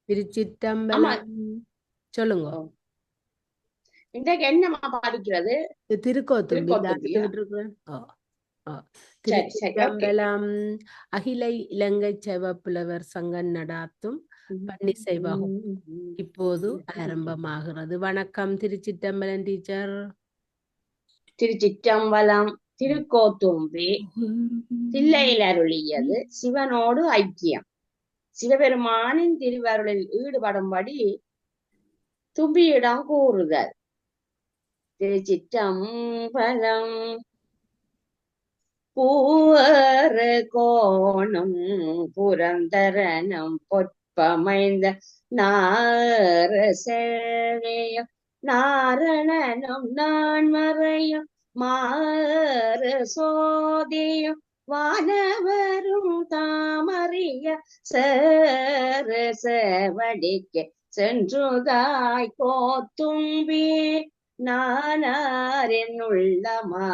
திருச்சிற்றம்பலம். சொல்லுங்க. இன்றைக்கு என்னமா படிக்கிறது? திருக்கோத்தும்பி திருக்கோத்தும்பியா? திருச்சிற்றம்பலம். அகில இலங்கை செவப்புலவர் சங்கம் நடாத்தும் பன்னிசை வகுப்பு இப்போது ஆரம்பமாகிறது. வணக்கம் திருச்சிற்றம்பலம் டீச்சர். திருச்சிற்றம்பலம். திருக்கோத்தும்பி தில்லையில் அருளியது சிவனோடு ஐக்கியம். சிவபெருமானின் திருவருளில் ஈடுபடும்படி தும்பியிடம் கூறுதல். திருச்சிற்றம்பலம். பூவர கோணம் புரந்தரனம் பொற்பமைந்த நாரசேயம் நாரணனும் நான்மறையும் மார சோதியும் வானவரும் தாமறிய சரசவடிக்க சென்றுதாய் கோத்தும்பி நானாரின் உள்ளமா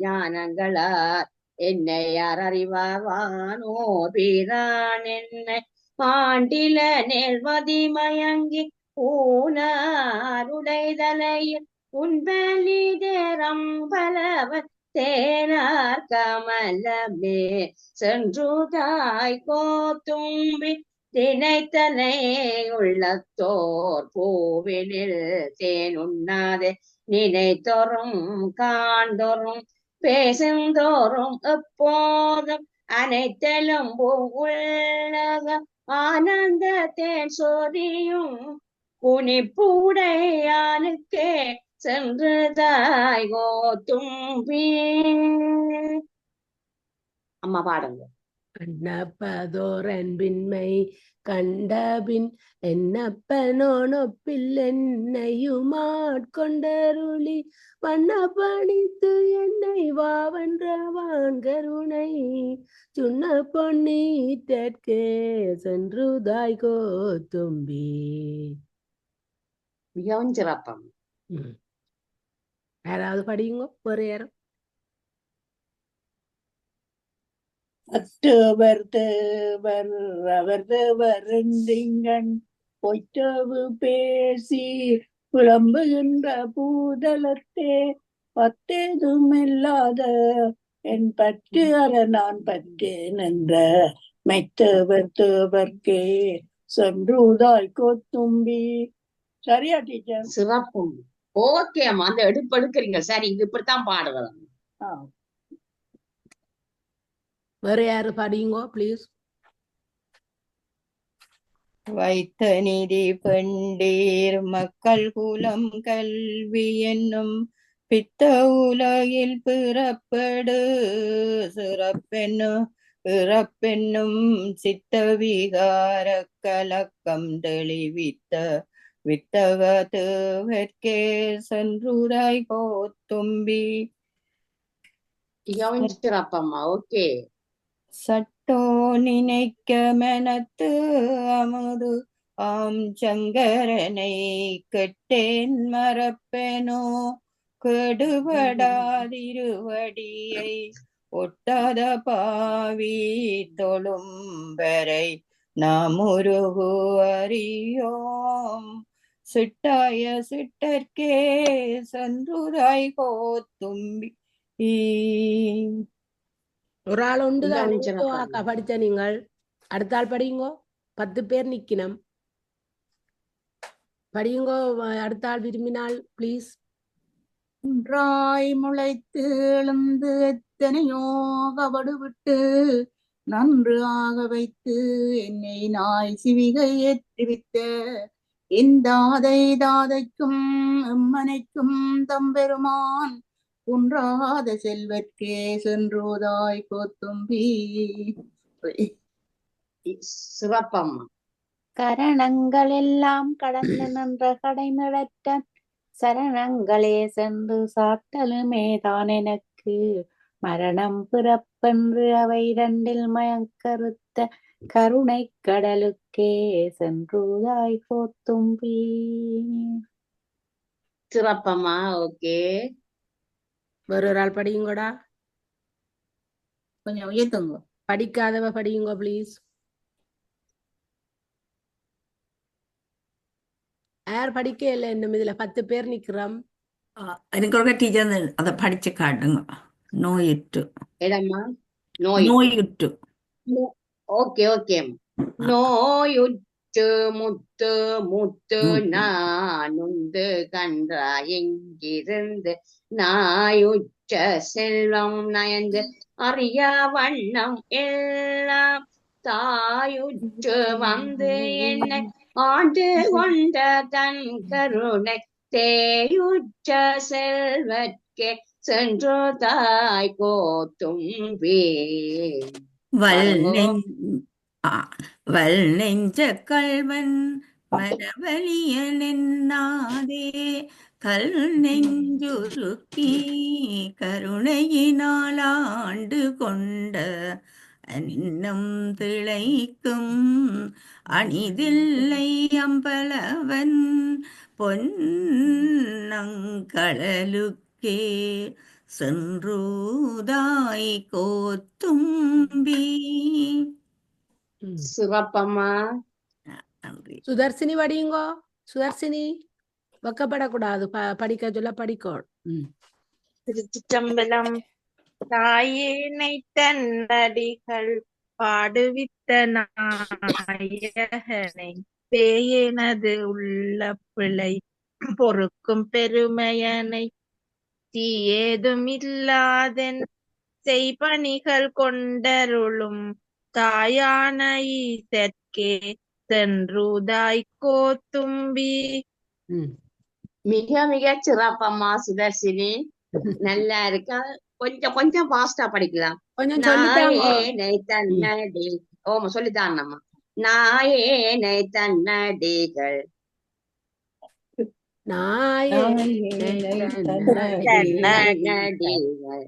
ஞானங்களார் என்னை யார் அறிவானோர் பிரான் என்னை பாண்டில நெல்வதி மயங்கி ஊனாருடைதலையில் உன்பலி தேரம் பலவன் தேனார் கமலமே சென்றுதாய் கோத்தும்பி தினைத்தனை உள்ளத்தோர் பூவினில் தேன் உண்ணாதே நினைத்தோறும் காண்டோறும் பேசுந்தோறும் எப்போதும் அனைத்தலும் உலக ஆனந்த தேன் சொரியும் குனிப்புடையானுக்கே சென்றுதாய் கோத்தும்பி. அம்மா பாடுங்க. கண்ணப்பதோர் அன்பின்மை கண்டபின் என்னப்பனோனொப்பில் என்னையுமாட்கொண்டருளி வண்ணப்பணித்து என்னை வாவன்றவான் கருணை சுண்ண பொன்னீட்டே சென்றுதாய் கோத்தும்பி. மிகவும் சிறப்பம். யாராவது படியுங்க. வேற யாரும்? அத்தவர் தேவர் அவர் தேவர் என்றிங்கண் பொய்த்தவு பேசி புலம்புகின்ற பூதலத்தே பத்தேதும் இல்லாத என் பற்று அற நான் பற்றேன் என்ற மெத்தவர் தேவர்க்கே சென்றுதாய் கோத்தும்பி. சரியா டீச்சர்? சிறப்பும். ஓகே அம்மா, அந்த எடுக்கிறீங்க. சரி, இது இப்படித்தான் பாடுறது. வேற யாரு படியுங்கோ ப்ளீஸ். வைத்த நிதி பெண்டீர் மக்கள் குலம் கல்வி என்னும் பித்த உலகில் பிறப்படு சிறப்பென்னும் பிறப்பென்னும் சித்த விகார கலக்கம் தெளிவித்த வித்தக தேவர்க்கே சென்றுதாய் கோத்தும்பி. சிறப்பம்மா. ஓகே. சட்டோ நினைக்க மனத்து அமுது ஆம் சங்கரனை கெட்டேன் மறப்பெனோ கெடுபடாதிருவடியை ஒட்டாத பாவி தொழும்பரை நாம் உருகு அறியோம் சிட்டாய சிட்டர்க்கே சென்றுதாய் கோத்தும்பி. ஒரு ஆள் உண்டு படிச்ச நீங்கள். அடுத்த ஆள் படியுங்கோ. 10 பேர் நிக்கணும். படியுங்கோ. அடுத்த ஆள் விரும்பினால் ப்ளீஸ். ஒன்றாய் முளைத்து எழுந்து எத்தனையோ கபடு விட்டு நன்று ஆக வைத்து என்னை நாய் சிவிகை ஏற்றுவித்த என் தாதை தாதைக்கும் எம்மனைக்கும் தம்பெருமான் குன்றாத செல்வர்க்கே சென்றுதாய் கோத்தும்பி. சிறப்பம்மா. கரணங்கள் எல்லாம் கடந்து நின்ற கடைமிழற்ற சரணங்களே சென்று சாட்டலுமே தான் எனக்கு மரணம் பிறப்பென்று அவை இரண்டில் மயக்கறுத்த கருணை கடலுக்கே சென்றுதாய் கோத்தும்பி. சிறப்பம்மா. ஓகே. வேற ஒரு ஆள் படியுங்கோடா. கொஞ்சம் உயர்த்துங்க. படிக்காதவ படியுங்க ப்ளீஸ். யார் படிக்க இல்லை இன்னும் இதுல 10 பேர் நிக்கிறோம். எனக்கு ஒரு டீச்சர் அதை படிச்சு காட்டுங்க. நோயுற்று இடம்மா நோய். நோயுற்று ஓகே ஓகே. நோயுற்று முத்து முத்து நானுந்து கன்றா எங்கிருந்து நாயுற்ற செல்வம் நயந்து அறிய வண்ணம் எல்லாம் தாயுற்று வந்து என்னை ஆண்டு கொண்ட தன் கருணை தேயுற்ற செல்வர்க்கே சென்று தாய் கோத்தும்பே. வல் நெஞ்ச கல்வன் மரவலியன் என்னாதே கல் நெஞ்சுருக்கி கருணையினால் ஆண்டு கொண்ட அன்னம் திளைக்கும் அணிதில்லை அம்பலவன் பொன்னங்கடலுக்கே சென்றூதாய் கோத்தும்பி. சிவப்பம்மா. நன்றி. சுதர்சினி படியுங்கோ. சுதர்சினி வெக்கப்படக்கூடாது, படிக்க சொல்ல படிக்கணும். திருச்சிற்றம்பலம். தாயினை தன்னடிகள் பாடுவித்த நாயகனை பேயனது உள்ள பிழை பொறுக்கும் பெருமையனை தீயேதும் இல்லாதென் செய்பணிகள் கொண்டருளும் தாயான ஈசற்கே சென்றுதாய் கோத்தும்பி. மிக மிக சிறப்பம்மா சுதர்சினி. நல்லா இருக்கா. கொஞ்சம் கொஞ்சம் ஃபாஸ்டா படிக்கலாம். கொஞ்சம் சொல்லித்தாங்க. நாயேனை தன்னடி. ஓமா சொல்லித்தாங்கம்மா. நாயேனை தன்னடிகள் தன்னடிகள்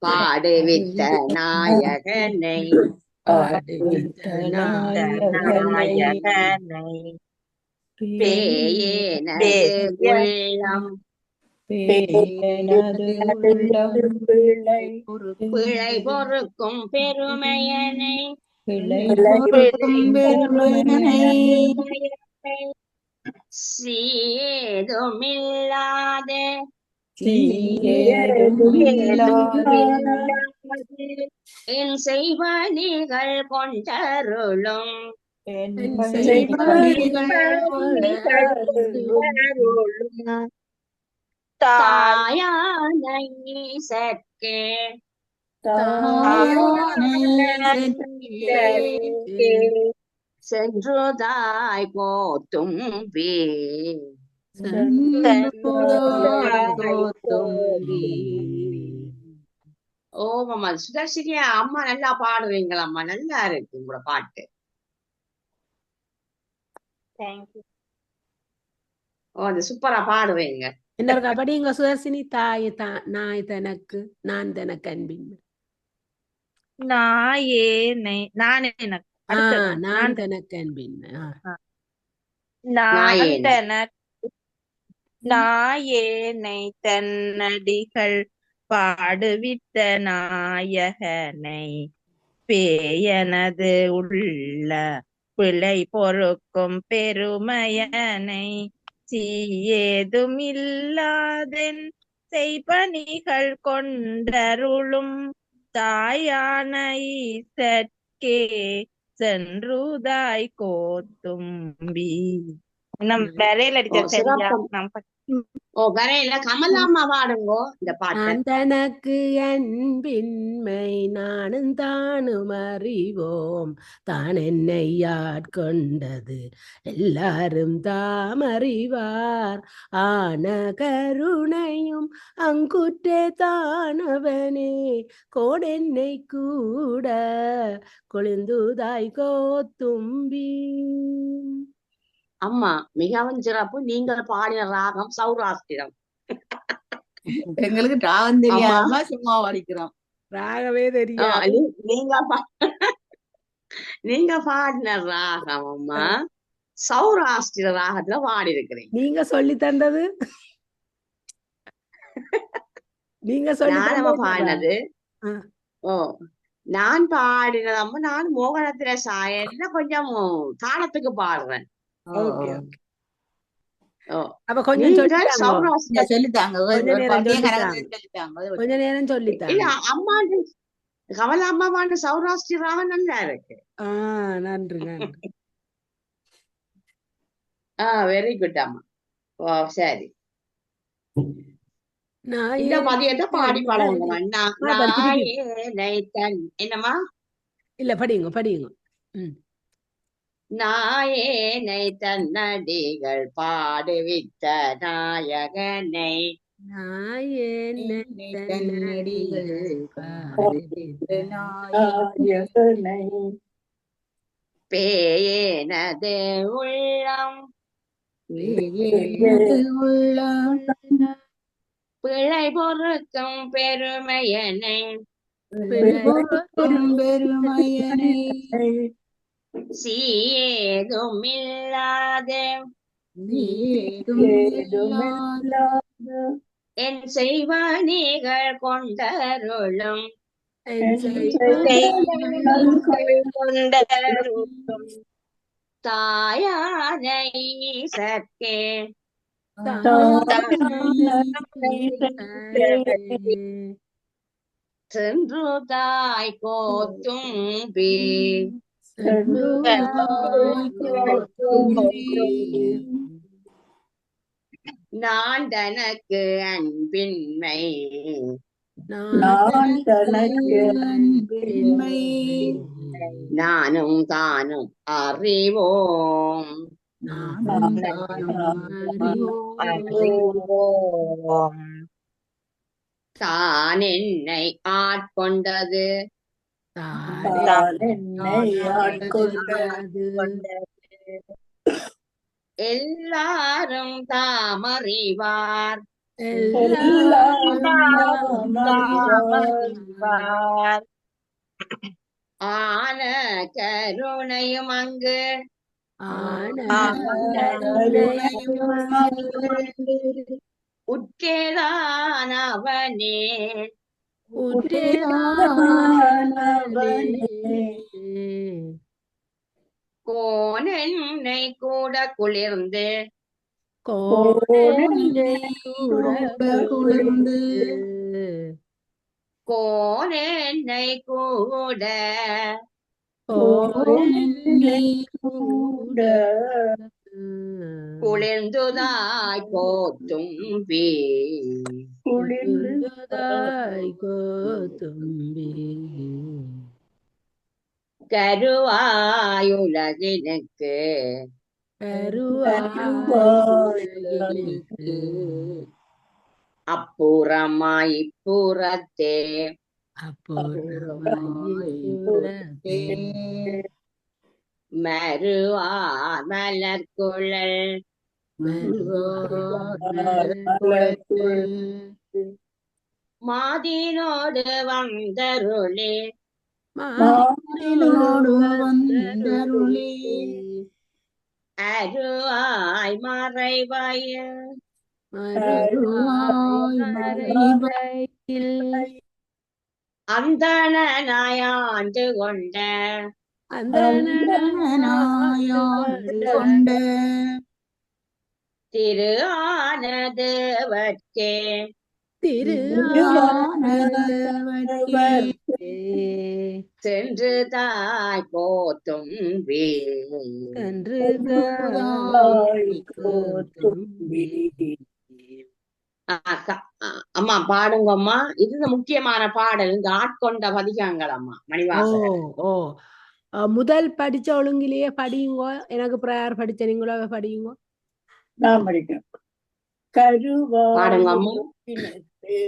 பாடுவித்த நாயகனை பேயேனது உள்ளம் பிழை பொறுக்கும் பெருமையனை சீதுமில்லாத என் செய்வனிகள் கொண்டருளும் தாயான ஈசற்கே சென்றுதாய் கோத்தும்பி. ஓமாம்மா சுதர்ஷினியா, அம்மா நல்லா பாடுவீங்களம்மா. நல்லா இருக்கு உங்களோட பாட்டு. தேங்க்யூ. ஓ, அது சூப்பரா பாடுவீங்க. என்ன படிங்க சுதர்சினி. நாய் தனக்கு நான் தனக்கு அன்பின் நாயேனை நான் எனக்கு நான் தனக்கு அன்பின் நாயேனை தன்னடிகள் பாடுவித்த நாயகனை பேயனது உள்ள பிழை பொறுக்கும் பெருமையனை சீயேதும் இல்லாதென் செய்பணிகள் கொண்டருளும் தாயான ஈசற்கே சென்றுதாய் கோத்தும்பி. நம் வரையில் அடிச்ச சரியா? ஓ, வரையில கமலாம்மா பாடுங்கோ இந்த பாட்டு. தனக்கு அன்பின்மை நானும் தானும் அறிவோம், தான் என்னை ஆட்கொண்டது எல்லாரும் தாம் அறிவார். ஆன கருணையும் அங்குற்றே தானவனே கோடென்னை கூட கொழுந்துதாய் கோத்தும்பி. அம்மா மிகவும் சிறப்பு. நீங்கள் பாடின ராகம் சௌராஷ்டிரம். எங்களுக்கு ராகம் தெரியாம சும்மா படிக்கிறோம். ராகவே தெரியாது. நீங்க பாடின ராகம் அம்மா சௌராஷ்டிர ராகத்துல பாடி இருக்கிறீங்க. நீங்க சொல்லி தந்தது நீங்க சொல்லி பாடினது. ஓ, நான் பாடினதம்மா நான் மோகனத்திர சாயல்ல கொஞ்சம் தாளத்துக்கு பாடுறேன். ஓ அப்ப கொஞ்சம் நீங்கள் சொல்லித்தாங்க சௌராஷ்டிரா சொல்லித்தாங்க கொஞ்ச நேரம் பாட்டிய சொல்லித்தாங்க கணக்கு சொல்லித்தாங்க கொஞ்ச நேரம் இல்ல சொல்லித்தாங்க அம்மாண்டு கமலா அம்மாவாண்டு சௌராஷ்டிராவ நல்லா இருக்கு. நன்றி நன்றி வெரி குட் அம்மா. ஓ சரி, நான் இந்த ஏன் பதியத்தை பாடி பழகுங்க. படி திருப்பி என்னம்மா? இல்ல படியுங்க படியுங்க ம் நாயேனை தன்னடிகள் பாடுவித்த நாயகனை நான் என்ன தன்னடிகள் பாடுவித்த நாயகனை பேயேனது உள்ளம் உள்ளம் பிழை பொறுக்கும் பெருமையனை பெருமையனை சீதும் இல்லாத ஏதுமில்லாத என் செய்வானிகள் கொண்டருளும் கொண்டருளும் தாயான ஈசற்கே சென்று தாய் கோத்தும்பி நான் தனக்கு அன்பின்மை நான் தனக்கு பெருமை நானும் தானும் அறிவோம் தான் என்னை ஆட்கொண்டது என்னை ஆட்கொண்டது எல்லாரும் தாமறிவார் ஆன கருணையும் அங்கு உற்றேதானவனே கோனென்னை கூட குளிர்ந்து குளிர்ந்து கோனென்னை கூட குளிர்ந்துதாய் கோத்தும்பி கருவாயுலகினுக்கு அப்புறமாய் இப்புறத்தே மருவார் மலர்குழல் மாதினோடு வந்தருளே வந்தருளே அருவாய் மறைவாய அந்தணனாய் ஆண்டு கொண்ட கொண்ட திரு ஆனதேவர்க்கே சென்று தாய் கோத்தும்பி அம்மா பாடுங்க அம்மா. இது முக்கியமான பாடல், இந்த ஆட்கொண்ட பதிகங்கள் அம்மா மணிவாசகர். முதல் படிச்ச ஒழுங்கிலேயே படியுங்கோ. எனக்கு பிரயார் படிச்ச நீங்களோ படியுங்கோ. நான் படிக்கிறேன். கருவாயினத்தே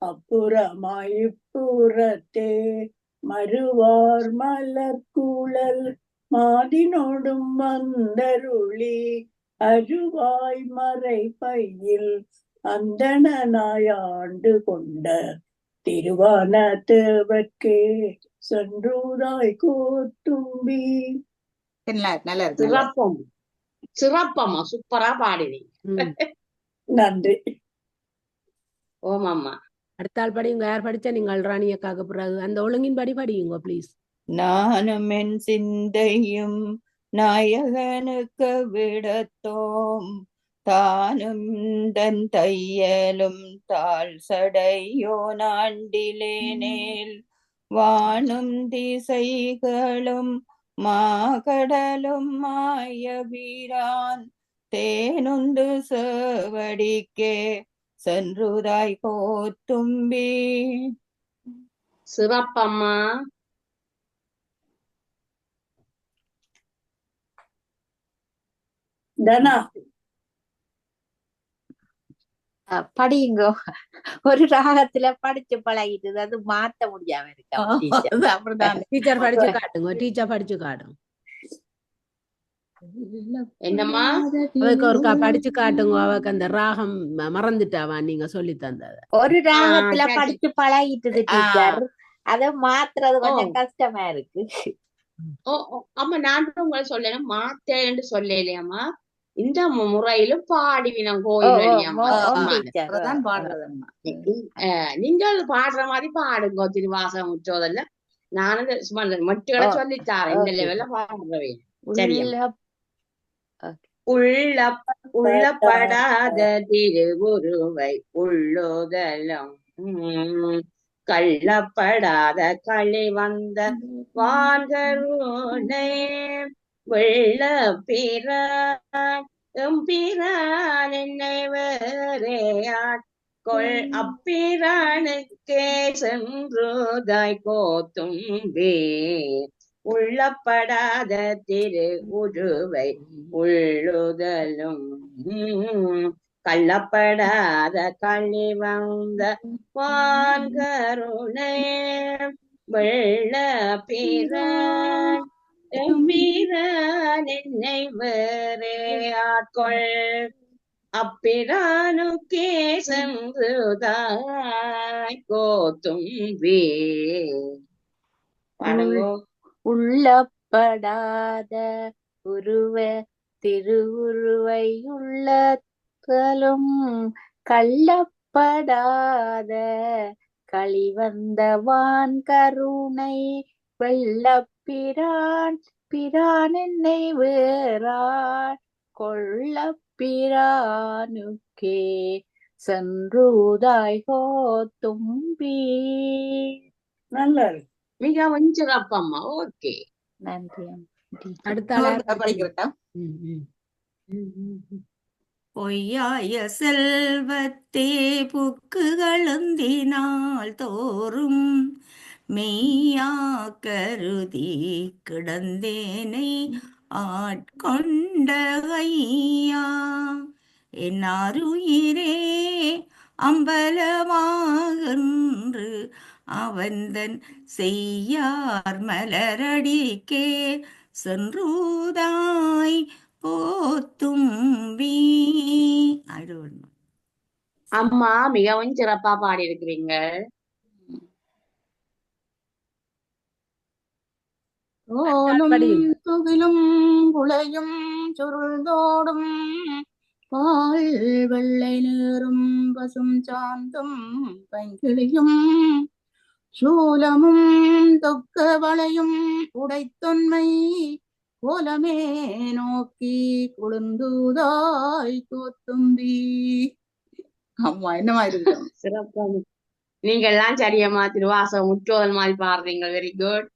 அப்புறமாய் இப்புறத்தே மறுவார் மலர்குழல் மாதினோடும் வந்தருளி அருவாய் மறை பையில் அந்தணனாய் ஆண்டு கொண்ட திருவான தேவர்க்கே சென்றுதாய் கோத்தும்பி. நல்லா இருக்கு. சிறப்பம் சிறப்பம்மா, சூப்பரா பாடினீங்க. நன்றி. ஓமாம்மா. அடுத்தாள் படியுங்க. யார் படிச்சா நீங்கள் ராணியக்காக பிறகு அந்த ஒழுங்கின் படி படியுங்க ப்ளீஸ். நானும் என் சிந்தையும் நாயகனுக்கு விடத்தோம் தானும் தன் தையலும் தாழ் சடையோ நாண்டிலேனேல் வானும் திசைகளும் மாகடலும் மாயவீரான் தேனுந்து சேவடிக்கே சென்றுதாய் கோத்தும்பி. சிறப்பம்மா. தனா படியுங்க. ஒரு ராகத்துல படிச்சு பழகிட்டு அது மாத்த முடியாம இருக்கா டீச்சர். அது அப்படிதான். டீச்சர் படிச்சு காட்டுங்க, டீச்சர் படிச்சு காட்டுங்க. என்னம்மா? அவருக்கு ஒருக்கா படிச்சு காட்டுங்க, அவக்கு அந்த ராகம் மறந்துட்டாவா நீங்க சொல்லி தந்தத. ஒரு ராகத்துல சரி. படிச்சு பழகிட்டது டீச்சர், அத மாத்துறது கொஞ்சம் கஷ்டமா இருக்கு. அம்மா நான் உங்களை சொல்லணும் மாத்தேன்னு சொல்லலையம்மா, இந்த முறையிலும் பாடிவினம் கோயில் வழியம்மா. அதான் பாடுறதம்மா. நீங்கள் பாடுற மாதிரி பாடுங்க திருவாசகம் முற்றோதல்ல. நானும் சும்மா மட்டுகளை சொல்லித்தாரேன் இந்த லெவல்ல பாடுறவே. சரியா? உள்ளப்படாத திருவுருவை உள்ளோதலம் கள்ளப்படாத களி வந்த வான்கருணை வெள்ள பிரான் என்னை வேறையாட்கொள் அப்பிரானுக்கே சென்றுதாய் கோத்தும்பே. உள்ளப்படாத திரு உருவை உள்ளுதலும் கள்ளப்படாத களி வந்த வான்கருணை வெள்ள பிரான் என்னை வேறே ஆட்கொள் அப்பிரானுக்கே சென்றுதாய் கோத்தும்பே. பாடுங்கோ. உள்ளப்படாத உருவ திருவுருவை உள்ளத்தலும் கள்ளப்படாத களிவந்த வான் கருணை வெள்ளப்பிரான் பிரான் என்னை வேறாள் கொள்ளப்பிரானுக்கே சென்றுதாய் கோத்தும்பி. நல்லா இருக்கு. மிகவும் சிறப்பம்மா. ஓகே, நன்றி. அடுத்த படிக்கிறதா? பொய்யாய செல்வத்தே புக்குகளுந்தினால் தோறும் மெய்யா கருதி கிடந்தேனை ஆட்கொண்ட ஐயா என்னாருயிரே அம்பலமாகன்று அவன்தன் செய்யார் மலரடிக்கே சென்றுதாய் போத்தும்பி. அம்மா மிகவும் சிறப்பா பாடி இருக்கிறீங்க. துகிலும் குளையும் சுருள்தோடும் பால் வெள்ளை நேரும் பசும் சாந்தும் பைங்கிளியும் சூலமும் தொக்க வளையும் உடைத்தொன்மை கோலமே நோக்கி குழுந்துதாய் கோத்தும்பி. ஆமா, என்னமா இருக்கு சிறப்பா. நீங்க எல்லாம் சரியம்மா திருவாசகம் முற்றோதல் மாதிரி பாடுறீங்க. Very good.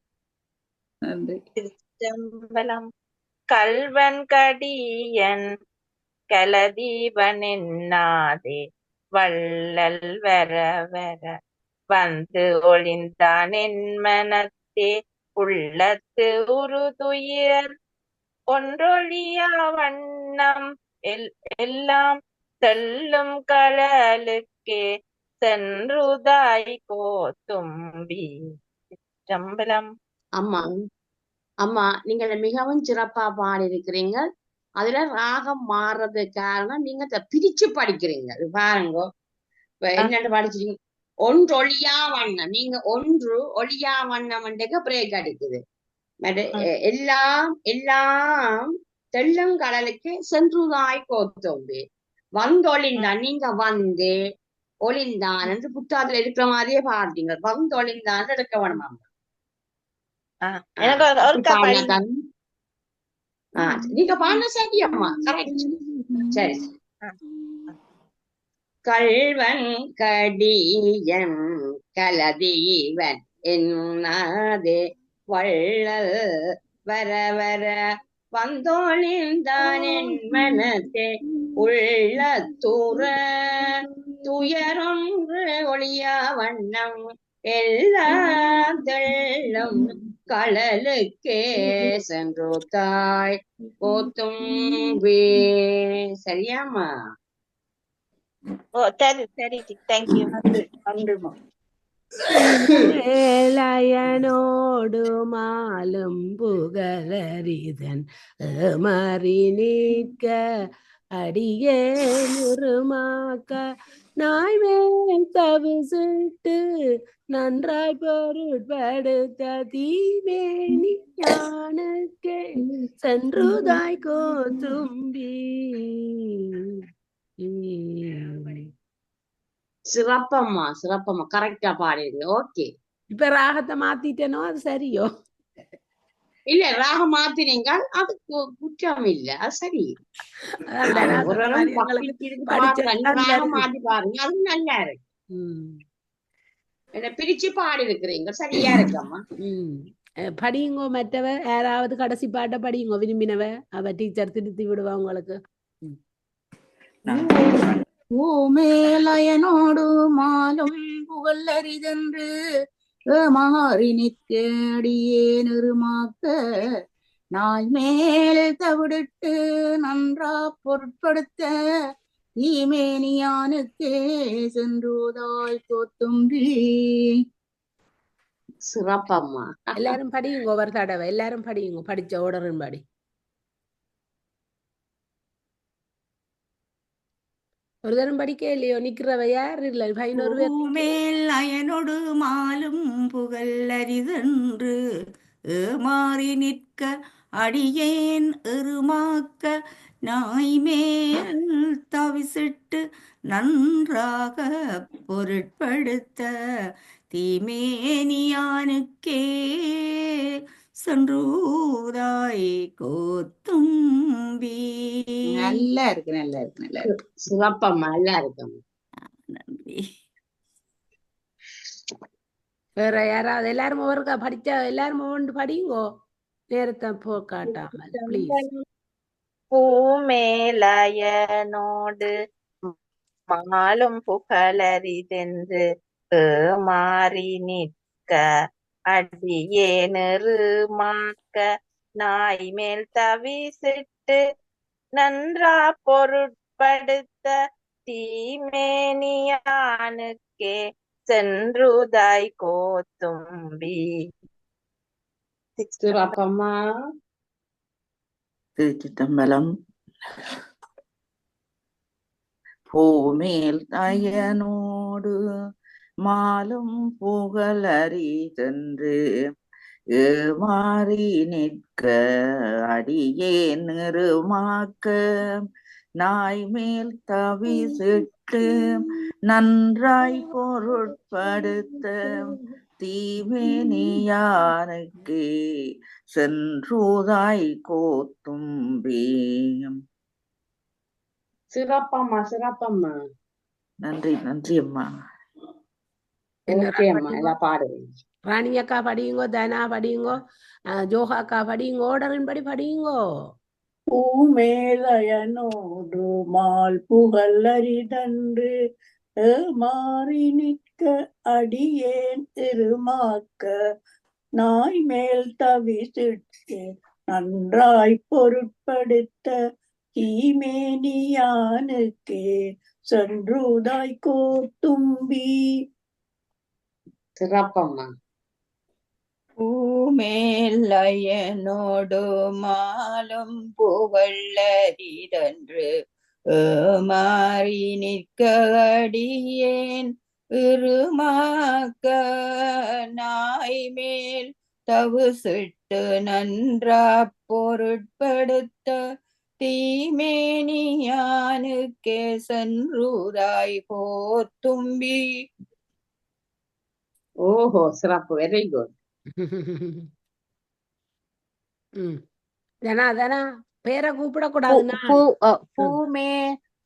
நன்றி. திருச்சிற்றம்பலம். கல்வன் கடியன் கலதீபன் என்னாதே வள்ளல் வர வர வந்து ஒளிந்தான் என் மனத்தே உள்ளத்து உறுதுயர் ஒன்றொழியா வண்ணம் எல்லாம் செல்லும் கடலுக்கே சென்றுதாய் கோத்தும்பி. சிற்றம்பலம். அம்மா அம்மா நீங்கள் மிகவும் சிறப்பா பாடி இருக்கிறீங்க. அதுல ராகம் மாறுறது காரணம் நீங்க பிரிச்சு படிக்கிறீங்க. பாருங்க, இப்ப என்னென்னு படிச்சிருக்கீங்க, ஒன்று ஒளியா வண்ணம். நீங்க ஒன்று ஒளியா வண்ணம் பிரேக் அடிக்குது. எல்லாம் எல்லாம் தெள்ளங்கடலுக்கு சென்றுதாய் கோத்தோம்பு வந்தொழிந்தான். நீங்க வந்து ஒளிந்தான் என்று புத்தாத்துல இருக்கிற மாதிரியே பாடுறீங்க. வந்தொழிந்தான் எடுக்க வேணுமா? நீங்க பாடின சரியம்மா, கரெக்ட். சரி. ஆ. கள்வன் கடியன் கலதீவன் என்னாதே வள்ளல் வர வர வந்தோழிந்தான் என் மனத்தே உள்ளத்துற துயரொன்று ஒளியா வண்ணம் எல்லா தெள்ளம் கடலுக்கே சென்று தாய் போத்தும்பே. சரியாம்மா? ஓ சரி சரி தேங்க்யூ. நன்றி நன்றிம்மா. மேலயனோடு மாலும் புகழரிதன் மாறி நிற்க அடியே நிருமாக்க நாய்மேல் தவிசிட்டு நன்றாய் பொருட்படுத்த தீமேனி யானுக்கே சென்றுதாய் கோத்தும்பி. சிறப்பம்மா, சிறப்பம்மா, கரெக்டா பாடுறீங்க. ஓகே. இப்ப ராகத்தை மாத்திட்டேனோ அது சரியோ? இல்ல, ராகம் மாத்தினீங்க, அது குற்றம் இல்ல, அது சரி. ஒரு பக்திக்கு இருக்கு பாடுறாங்க, ராகம் மாத்தி பாருங்க, அது நல்லா இருக்கு. என்ன பிரிச்சு பாடி இருக்கிறீங்க, சரியா இருக்கம்மா. படியுங்கோ. மற்றவ யாராவது கடைசி பாட்டை படியுங்கோ, விரும்பினவ. அவ டீச்சர் திருத்தி விடுவா உங்களுக்கு. பூமேலயனோடு மாலும் புகழரிதென்று மாறி நிற்கடியே நிருமாக்க நாய் மேல் தவிடிட்டு நன்றா பொருட்படுத்த ஈமேனியானுக்கே சென்றுதாய் தோத்தும்பி. சிறப்பம்மா. எல்லாரும் படியுங்கோ, ஒரு தடவை எல்லாரும் படியுங்கோ, படிச்ச ஓடரின் படி. ஒரு தரம் படிக்க இல்லையோ? நிக்கிறவ யார் இல்ல? 11 பேர். பூமேல் அயனொடு மாலும் புகழ் அரிதென்று மாறி நிற்க அடியேன் எருமாக்க நாய்மேல் தவிசிட்டு நன்றாக பொருட்படுத்த தீமேனியானுக்கே சென்றூதாய் கோத்தும்பி. நல்லா இருக்கு நல்லா இருக்கு நல்லா இருக்கு. சிறப்பம்மா, நல்லா இருக்கம்மா. நன்றி. வேற யாராவது? எல்லாரும் ஒருக்கா படிச்சா எல்லாரும் ஒன்று படியுங்கோ, நேரத்தை காட்டாமல் ப்ளீஸ். பூமேலயனோடு மாலும் புகழரிதென்று மாறி நிற்க அடியே நிருமாக்க நாய் மேல் தவிசிட்டு நன்றா பொருட்படுத்த தீமேனியானுக்கே சென்றுதாய் கோத்தும்பி. சிறப்பம்மா. திருச்சிற்றம்பலம். பூமேல் அயனோடு மாலும் புகழரிதென்று மாறி நிற்க அடியே நிருமாக்க நாய் மேல் தவிசிட்டு நன்றாய் பொருட்படுத்த தீமேனியானுக்கே சென்றுதாய் கோத்தும்பி. சிறப்பம்மா, சிறப்பம்மா. நன்றி நன்றி அம்மா. ஓகே அம்மா, எல்லாம் பாடுவீங்க. ராணி அக்கா படியுங்கோ, தனா படியுங்கோ, ஜோகா அக்கா படியுங்கோ, ஓடரின் படி படியுங்கோ. பூமேலயனோடு மால் புகழரிதென்று மாறி நிற்க அடியேன் திருமாக்க நாய் மேல் தவிசிட்டு நன்றாய் பொருட்படுத்த தீமேனியானுக்கே சென்றுதாய் கோத்தும்பி. சிறப்பம்மா. பூமேல் அயனோடு மாலும் புகழரிதென்று மாறி நிற்க அடியேன் இருமாக்க நாய் மேல் தவிசிட்டு நன்றா பொருட்படுத்த தீமேனியானுக்கே சென்றுதாய் கோத்தும்பி. ஓஹோ, சிறப்பு, வெரி குட். தானா பேரை பூ கூப்பிடக்கூடாது பூ நான். பூமே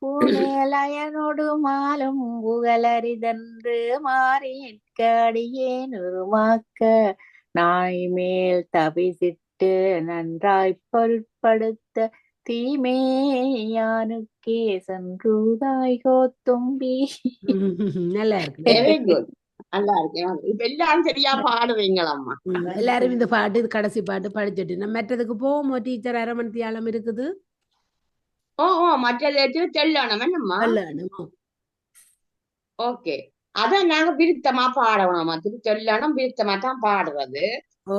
பூமேலயனோடு மாலும் புகழரிதன்று மாறி நிற்கடியேன் உருமாக்க நாய் மேல் தபிசிட்டு நன்றாய் பொருட்படுத்த தீமேயானுக்கே சென்றுதாய் கோத்தும்பி. நல்லா இருக்கு. வெரி குட், நல்லா இருக்கேன். இப்ப எல்லாம் சரியா பாடுவீங்களம்மா. எல்லாரும் இந்த பாட்டு இது கடைசி பாட்டு படிச்சுட்டு நம்ம மற்றதுக்கு போவோமோ டீச்சர்? அரை மணி தியாலம் இருக்குது. ஓ ஓ மற்றது தெல்லணும் என்னம்மா? சொல்லணுமோ? ஓகே, அதான் நாங்க விருத்தமா பாடணுமா? திருத்தெல்லணும் விருத்தமா தான் பாடுறது. ஓ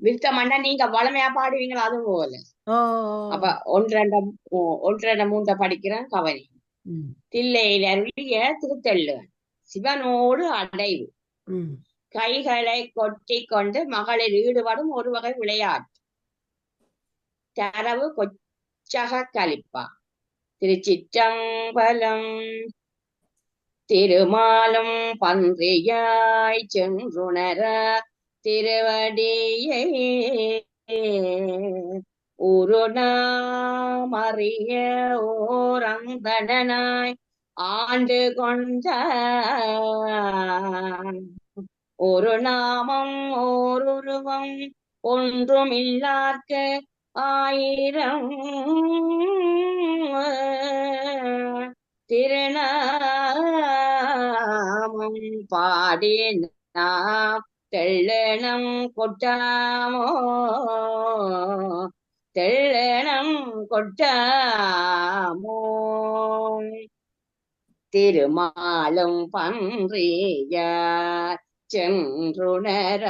விருத்தமாண்டா நீங்க வளமையா பாடுவீங்களா? அது போல. ஓ அப்ப ஒன்றரை மூன்ற படிக்கிறேன் கவனி. தில்லையில் அருளிய திருத்தெல்லுவன் சிவனோடு அடைவு கைகளை கொட்டி கொண்டு மகளிர் ஈடுபடும் ஒரு வகை விளையாட்டு தரவு கொச்சக கலிப்பா. திருச்சிற்றம்பலம். திருமாலும் பன்றியாய் சென்றுணர திருவடியை ஒரு நாமறிய ஓரந்தனாய் ஆண்டு கொண்ட ஒரு நாமம் ஓருருவம் ஒன்றுமில்லார்க்கு ஆயிரம் திருநாமம் பாடி நாம் தெள்ளனம் கொட்டாமோ தெள்ளனம் கொட்டாமோ. திருமாலும் பன்றியார் சென்றுணர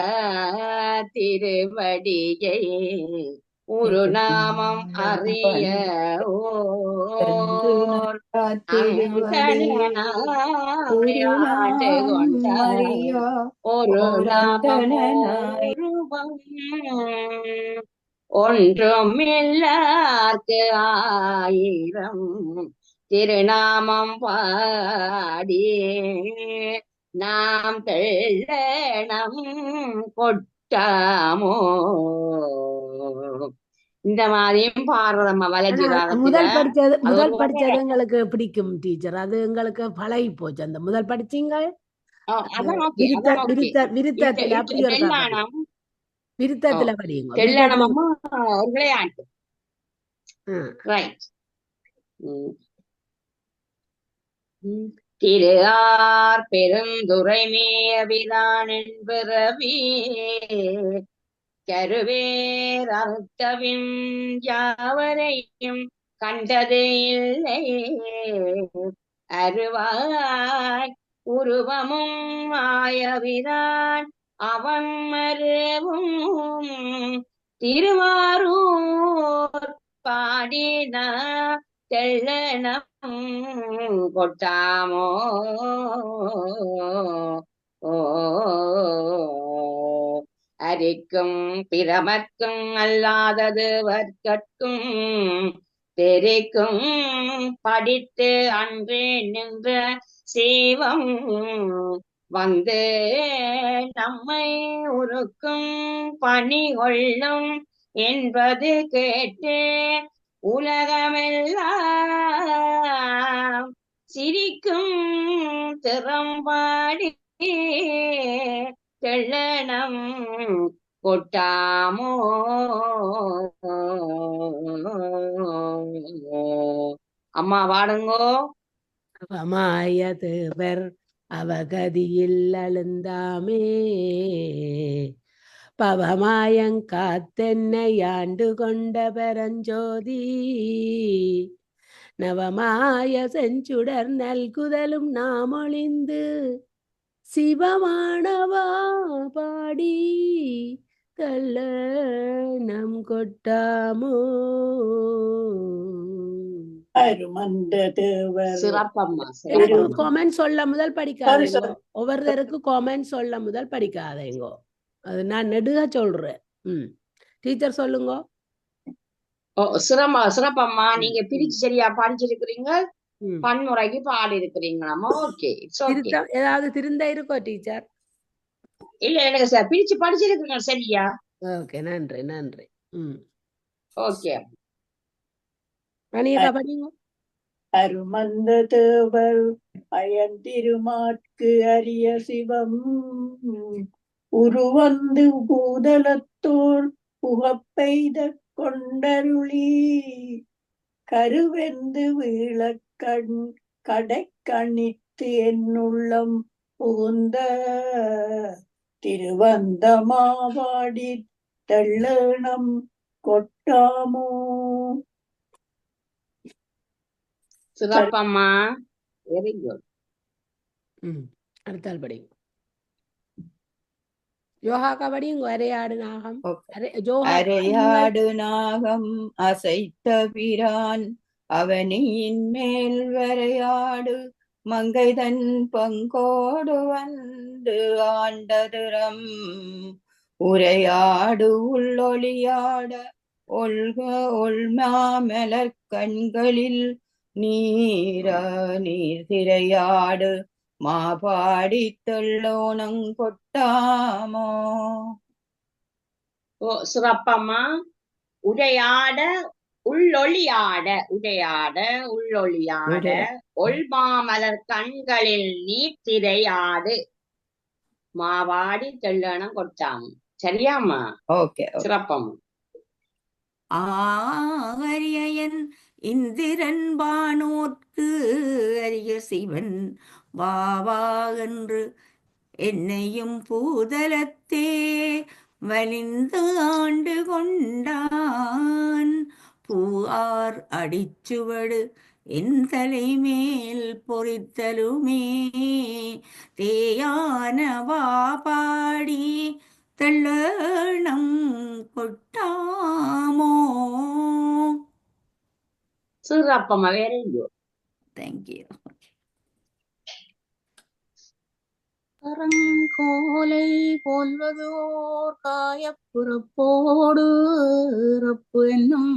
திருவடியை ஒரு நாமம் அறிய ஓர் ஆண்டு கொண்ட ஒரு நாமம் ஒன்றுமில்லார்க்கு ஆயிரம் திருநாமம் பாடி நாம் தெள்ளனம் கொட்டாமோ. இந்த மாதிரியும் பாடுறதம்மா வலஜிராகத்துல. முதல் படிச்சது எங்களுக்கு பிடிக்கும் டீச்சர். அது எங்களுக்கு பழகி போச்சு. அந்த முதல் படிச்சீங்க விருத்தத்துல அப்படி ஒரு விருத்தத்துல படியுங்க. தெள்ளனமம்மா ஒரு விளையாட்டு. ரைட். திரு ஆர் பெருந்துரை மேயபிரான் என்பிறவி கருவேர் அறுத்தவின் யாவரையும் கண்டது இல்லை அருவாய் உருவமும் ஆயவிரான் அவன் மருவும் திருவாரூர் பாடின தெள்ளனம் கொட்டாமோ. அரிக்கும் பிரமக்கும் அல்லாதது வர்க்கட்கும் தெரிக்கும் படித்து அன்றே நின்ற சீவம் வந்து நம்மை உருக்கும் பணி கொள்ளும் என்பது கேட்டு உலகமெல்லாம் சிரிக்கும் திறம்பாடி தெள்ளனம் கொட்டாமோ. அம்மா வாடுங்கோ. மாயதேவர் அவகதியில் அழுந்தாமே பவமாயங்காத்தென்னை ஆண்டு கொண்ட பெரஞ்சோதி நவமாய செஞ்சுடர் நல்குதலும் நாமொழிந்து சிவமானவா பாடி தள்ளனம் கொட்டாமோ. காமெண்ட் சொல்ல முதல் படிக்காதீங்க. ஒவ்வொருத்தருக்கு காமெண்ட் சொல்ல முதல் படிக்காதீங்கோ. அது நான் நெடுக சொல்றேன். டீச்சர் சொல்லுங்க. சிறப்பம்மா, நீங்க பிரிச்சு சரியா படிச்சிருக்கிறீங்க, பன்முறைக்கு பாடி இருக்கிறீங்களாமா. ஓகே, ஏதாவது திருந்த இருக்கோ டீச்சர்? இல்ல எனக்கு பிரிச்சு படிச்சிருக்கீங்க சரியா. ஓகே, நன்றி நன்றி. ஓகே மணியக்கா படிங்க. அருமந்த தேவர் அயந்திருமாற்கு அரிய சிவம் உருவந்து பூதலத்தோர் புகப்பெய்த கொண்டருளி கருவெந்து வீழக்கண் கடைக்கணித்து என்னுள்ளம் புகுந்த திருவந்தமாவாடி தெள்ளேணம் கொட்டாமோ. சிறப்பம்மா, வெரி குட். அடுத்தால் படிங்க. யோகாக்கா படிங்க. அரையாடு நாகம். அரையாடு நாகம் அசைத்த பிரான் அவனியின் மேல் வரையாடு மங்கைதன் பங்கோடு வந்து ஆண்டதுரம் உரையாடு உள்ளொளியாட ஒல்க ஒள்மாமலர் கண்களில் நீர் திரையாடு மாபாடி தெள்ளோணம் கொட்டாமோ. ஓ சிறப்பம்மா. உடையாட உள்ளொளியாட, உடையாட உள்ளொளியாட ஒள்மாமலர் கண்களில் நீர் திரையாடு மாவாடி தெள்ளனம் கொட்டாம். சரியாம்மா? ஓகே. சிறப்பம்மா. ஆரியன் இந்திரன் பானோர்க்கு அரிய சிவன் வாவா என்று என்னையும் பூதலத்தே வலிந்து ஆண்டு கொண்டான் பூஆர் அடிச்சுவடு என் தலைமேல் பொறித்தலுமே தேயான வாபாடி தெள்ளனம் கொட்டாமோ. சிறப்பம்மா, வெரி குட். தேங்க்யூ. கரங்கோலை போல்வதோர் காயப்புறப்போடு இறப்பு என்னும்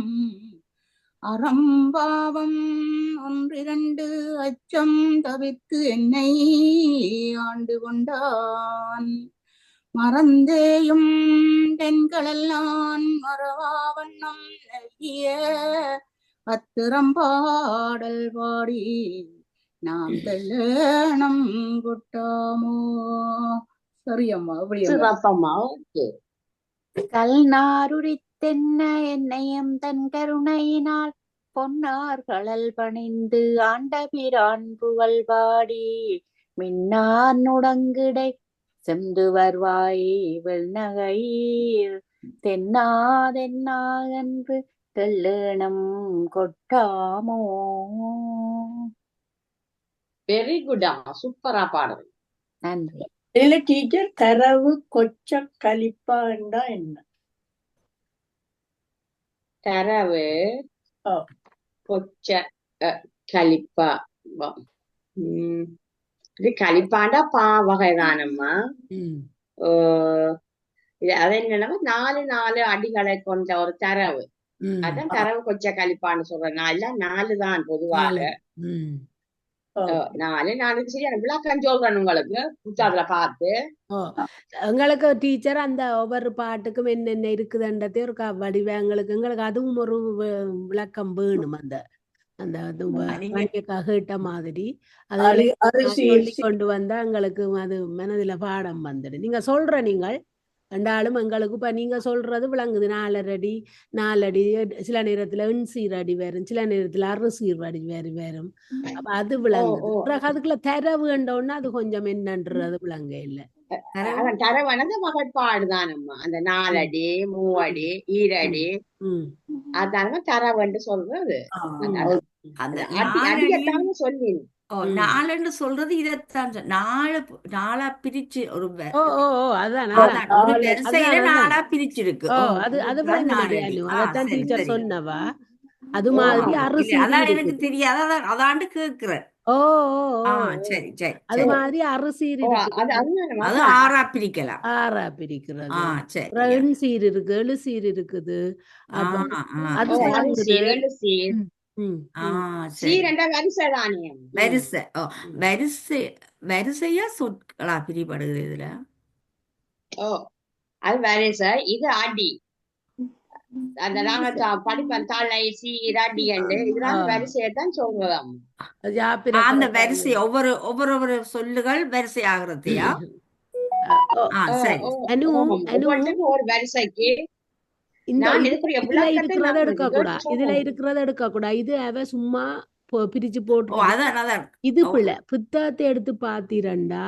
அறம்பாவம் ஒன்றிரண்டு அச்சம் தவிர்த்து என்னை ஆண்டு கொண்டான் மறந்தேயும் தென்களெல்லாம் மறவாவண்ணம் நல்கிய அத்திறம்பாடல் பாடி நாம் தெள்ளனம் கொட்டாமோ. சரியம்மா, சிறப்பம்மா. ஓகே. கல்நாருரித்தென்ன என்னையும் தன் கருணையினால் பொன்னார் கடல் பணிந்து ஆண்ட பிரான் புகழ் பாடி மின்னார் நுடங்கிடை செந்து வருவாய் வெள்நகையில் தென்னாதென்னா என்று தெள்ளேணம் கொட்டாமோ. வெரி குட் அம்மா, சூப்பரா பாடுறீங்க. நன்றி. இதுல டீச்சர் தரவு கொச்ச கலிப்பாண்டா என்ன? தரவு கொச்ச கலிப்பா. இது கலிப்பாண்டா பா வகைதானம்மா. அது என்னன்னா 4 அடிகளை கொண்ட ஒரு தரவு. அதான் தரவு கொச்ச கலிப்பான்னு சொல்றேன். நான் இல்ல 4 தான் பொதுவாக. 4 சரியான விளக்கம் சொல்றேன் உங்களுக்கு புத்தகத்துல பார்த்து. எங்களுக்கு டீச்சர் அந்த ஒவ்வொரு பாட்டுக்கும் என்னென்ன இருக்குதுன்றதே ஒரு வடிவ எங்களுக்கு அதுவும் ஒரு விளக்கம் வேணும். அந்த கேட்ட மாதிரி அதை சொல்லி கொண்டு வந்தா எங்களுக்கு அது மனதில பாடம் வந்துடும். நீங்க சொல்ற நீங்கள் ரெண்டாலும் எங்களுக்கு இப்ப நீங்க சொல்றது விளங்குது. 4 அடி சில நேரத்துல 8 அடி வரும், சில நேரத்துல 6 அடி வரும். அப்ப அது விளங்குது. பிறகு அதுக்குள்ள தரவு வேண்டோன்னா அது கொஞ்சம் என்னன்றது விளங்க இல்ல. தரவானது வகைப்பாடுதானம்மா. அந்த 4 அடி 3 அடி 2 அடி அதானமா தரவுன்னு சொல்றது. அடியத்தான சொல்லி 4 சொல்றது இதைத்தான் 4 பிரிச்சு ஒரு வரிசையில 4 பிரிச்சிருக்கு. அதான் டீச்சர் சொன்னவா. அது மாதிரி எனக்கு தெரியாத அதாண்டு கேக்குறேன். சரி சரி. அது மாதிரி அரிசீர் அது 6 பிரிக்கலாம். 6 பிரிக்கிறது. 2 சீர் இருக்கு, 7 சீர் இருக்குது. வரிசையா சொற்களா பிரிபடுகிறது இதுல. அது வரிசை, இது அடி. அந்த நாங்க படிப்பேன் தலை சீராடி என்று இதெல்லாம் வரிசையத்தான் சொல்றதாம். அந்த வரிசை ஒவ்வொரு சொல்லுகள் வரிசை ஆகுறதையா? சரி. ஒவ்வொன்றுக்கும் ஒரு வரிசைக்கு நான் இதுக்குரிய இதுல விளக்கத்தை இருக்கிறத நான் எடுக்கக்கூடாது, இதுல இருக்கிறத எடுக்கக்கூடாது. இது அவ சும்மா பிரிச்சு போட்டு அதான் இது பிள்ளை புத்தகத்தை எடுத்து பாத்தீரண்டா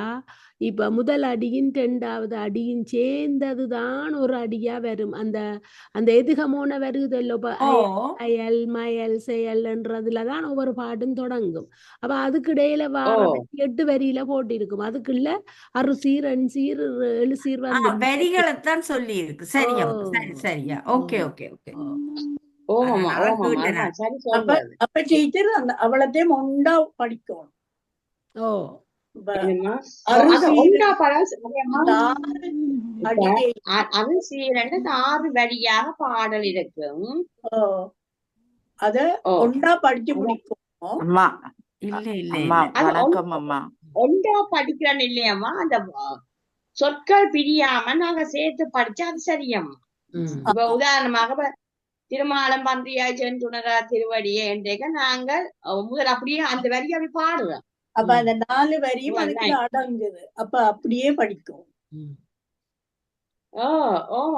இப்ப முதல் அடியின் 2வது அடியின் சேர்ந்ததுதான் ஒரு அடியா வரும். அந்த அந்த எதுகமோன வருகுதல்லோ அயல் மயல் செயல்ன்றதுலதான் ஒவ்வொரு பாட்டும் தொடங்கும். அப்ப அதுக்கு இடையில 8 வரியில போட்டிருக்கும். அதுக்குள்ள 6 சீர் 2 சீர் 7 சீர் வந்து வரிகளைத்தான் சொல்லி இருக்கு. சரியா சரியா. Okay okay okay. அப்ப டீச்சர் அவளத்தையும் ஒண்டா படிக்கணும். அது சீரண்டு 6 வரியாக பாடல் இருக்கும். அத ஒண்டா படிச்சு முடிக்கும். அம்மா இல்ல இல்ல அம்மா ஒண்டா படிக்கிறேன்னு இல்லையம்மா, அந்த சொற்கள் பிரியாம நாங்க சேர்த்து படிச்சா அது சரியம்மா. இப்ப உதாரணமாக திருமாலம் பன்றியாய் சென்றுணரா திருவடியே என்றேக்க நாங்கள் முதல் அப்படியே அந்த வரி அப்படி பாடுறோம். அப்ப அந்த 4 வரியும் அதுக்கு அடங்குது. அப்ப அப்படியே படிக்கும்.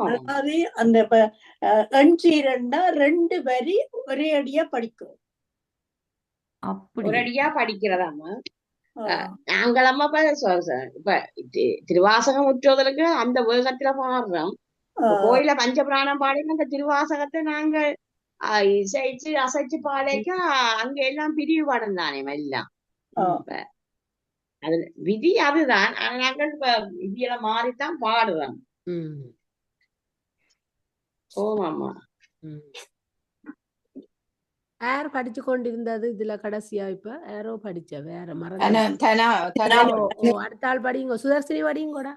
அதாவது அந்த எண்சீரண்டா 2 வரி ஒரே அடியா படிக்கும். ஒரு அடியா படிக்கிறதாம்மா. நாங்களம்மா இப்ப திருவாசகம் முற்றோதலுக்கு அந்த வேகத்துல பாடுறோம். கோயில பஞ்சபிராணம் பாடின அந்த திருவாசகத்தை நாங்கள் இசைச்சு அசைச்சு பாடைக்க அங்க எல்லாம் பிரிவு பாடம் தானே எல்லாம். அது விதி அதுதான். நாங்கள் இப்ப விதியெல்லாம் மாறித்தான் பாடுறோம். ஓமாமா. யார் படிச்சு கொண்டிருந்தது இதுல கடைசியா? இப்ப யாரோ படிச்ச வேற மறந்து அடுத்த ஆள் படிங்க. சுதர்சினி படிங்கோடா.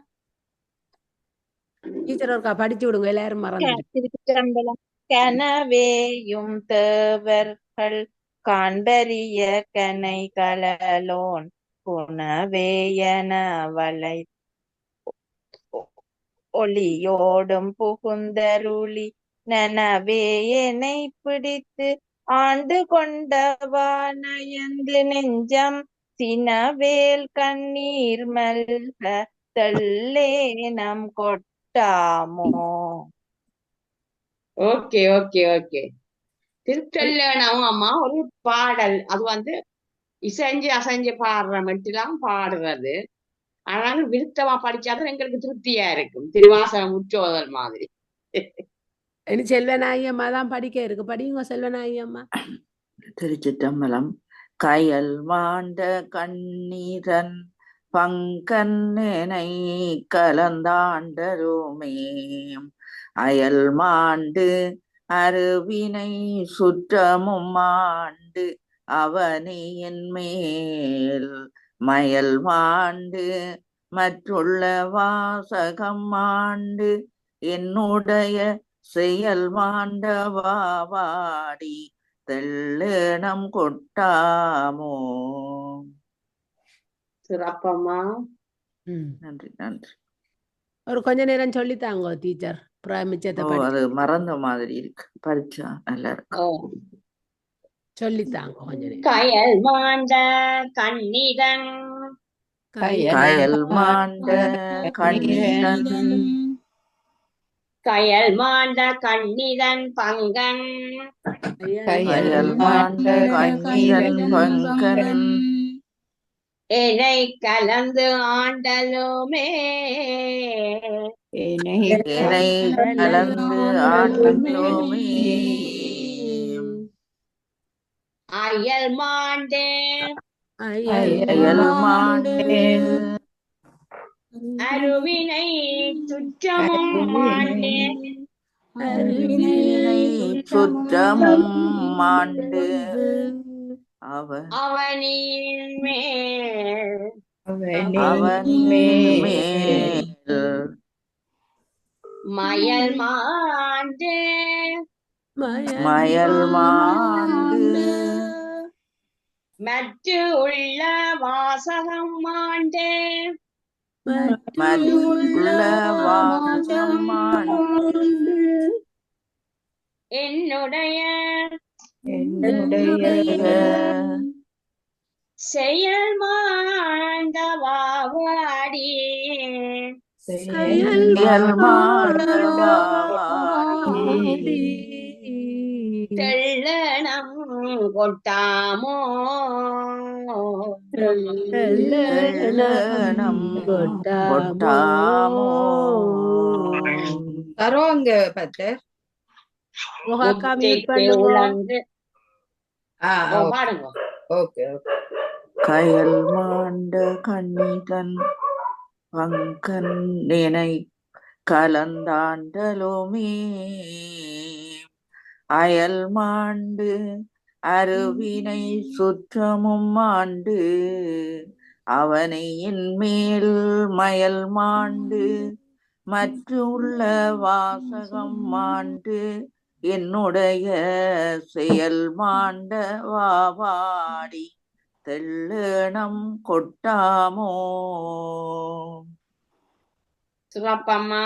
டீச்சர் ஒருக்கா படிச்சு விடுங்க, எல்லாரும் மறந்து. கனவேயும் தேவர்கள் காண்பரிய கனை கலலோன் புனவேயன வளை ஒளியோடும் புகுந்தருளி நனவே என்னை பிடித்து ஆண்டு கொண்டவானயந்து நெஞ்சம் சினவேல் கண்ணீர் மல்க தள்ளே நம் கொட்டாமோ. Okay okay okay. திருக்கல்யாணம் அம்மா ஒரு பாடல். அது இசைஞ்சு அசைஞ்சு பாடுற மெட்டுலாம் பாடுறது. ஆனாலும் விருத்தமா படிச்சாதான் எங்களுக்கு திருப்தியா இருக்கும். திருவாசகம் முற்றோதல் மாதிரி. செல்வநாயகம்மா தான் படிக்க இருக்கு. படிங்க செல்வநாயகம்மா. திருச்சிற்றம்பலம். கயல் மாண்ட கண்ணீரன் பங்கன்னை கலந்தாண்டருமே அயல் மாண்டு அருவினை சுற்றமும் மாண்டு அவனை என் மேல் மயல் மாண்டு மற்றுள்ள வாசகம் மாண்டு என்னுடைய செயல் மாண்டவாடி தெள்ளேனம் கொட்டாமோ. சிறப்பம்மா. நன்றி நன்றி. ஒரு கொஞ்ச நேரம் சொல்லித்தாங்க டீச்சர். அது மறந்த மாதிரி இருக்கு, படிச்சா நல்லா இருக்கு. சொல்லித்தாங்க கொஞ்ச நேரம். கயல் மாண்ட கண்ணீரன் கயல் மாண்ட கண்ணீரன் கயல் மாண்ட கண்ணீரன் பங்கன் கயல் மாண்ட கண்ணீரன் பங்கன் என்னை கலந்து ஆண்டலுமே கலந்து ஆண்டலுமே அயல் மாண்டே அயல் மாண்டே அருவினை சுற்றமும் மாண்டே சுற்றமும் மாண்டு அவனின் மேல் மயல் மாண்டு மற்ற உள்ள வாசகம் மாண்டே என்னுடைய என்னுடைய செயல் மாண்டவாடி செயல்மாடவாடி தெள்ளனம் கொட்டாமோ தெள்ளனம் கொட்டாமோ தரோங்க பத்தர். முத்திக்கு உழந்து பாடுங்க. ஓகே. கயல் மாண்ட கண்ணிதன் பங்கன் நினை கலந்தாண்டலுமே அயல் மாண்டு அருவினை சுற்றமும் ஆண்டு அவனை என்மேல் மயல் மாண்டு மற்றுள்ள வாசகம் மாண்டு என்னுடைய செயல் மாண்ட வாவாடி தெள்ளனம் கொட்டாமோ. சிவப்பம்மா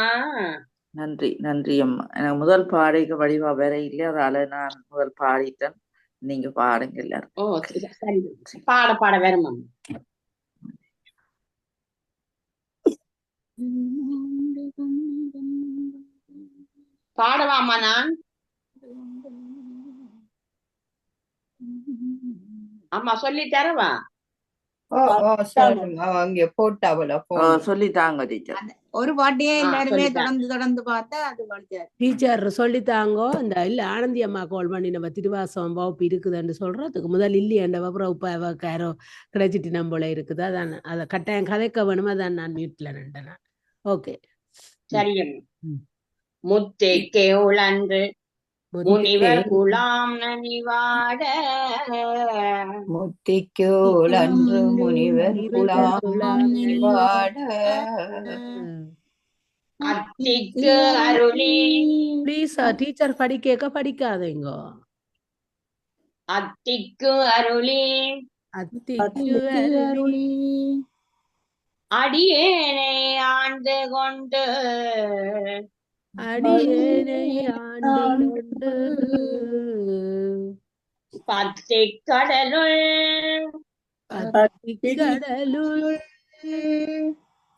நன்றி நன்றி அம்மா. எனக்கு முதல் பாடைக்கு வடிவா வேற இல்லை, அதால நான் முதல் பாடிட்டேன். நீங்க பாடுங்க எல்லாரும். ஓ சரி, பாட வேறுமா பாடவாமா? நான் ஆமா சொல்லி தரவா? அங்க போட்டாவல சொல்லித்தாங்க டீச்சர். ஒரு பாட்டையே எல்லாருமே தொடர்ந்து பார்த்தா அது டீச்சர் சொல்லித்தாங்கோ. இந்த இல்ல ஆனந்தி அம்மா கால் பண்ணி நம்ம திருவாசம் வகுப்பு இருக்குதுன்னு சொல்றதுக்கு முதல் இல்லையாண்ட அப்புறம் யாரோ கிடைச்சிட்டு நம்மள இருக்குது. அதான் அதை கட்டாயம் கதைக்க வேணும். அதான் நான் மியூட்ல நின்றேன். ஓகே சரியம்மா. முத்தேக்கே உழன்று முனிவர் குலாம் நனிவாட முத்திக்கு உழன்று முனிவர் குலாம் நனிவாட அத்திக்கு அருளி. Please teacher படிக்காதீங்க. அத்திக்கு அருளி அடியேனை ஆண்டு கொண்டு பத்தி கடலுள்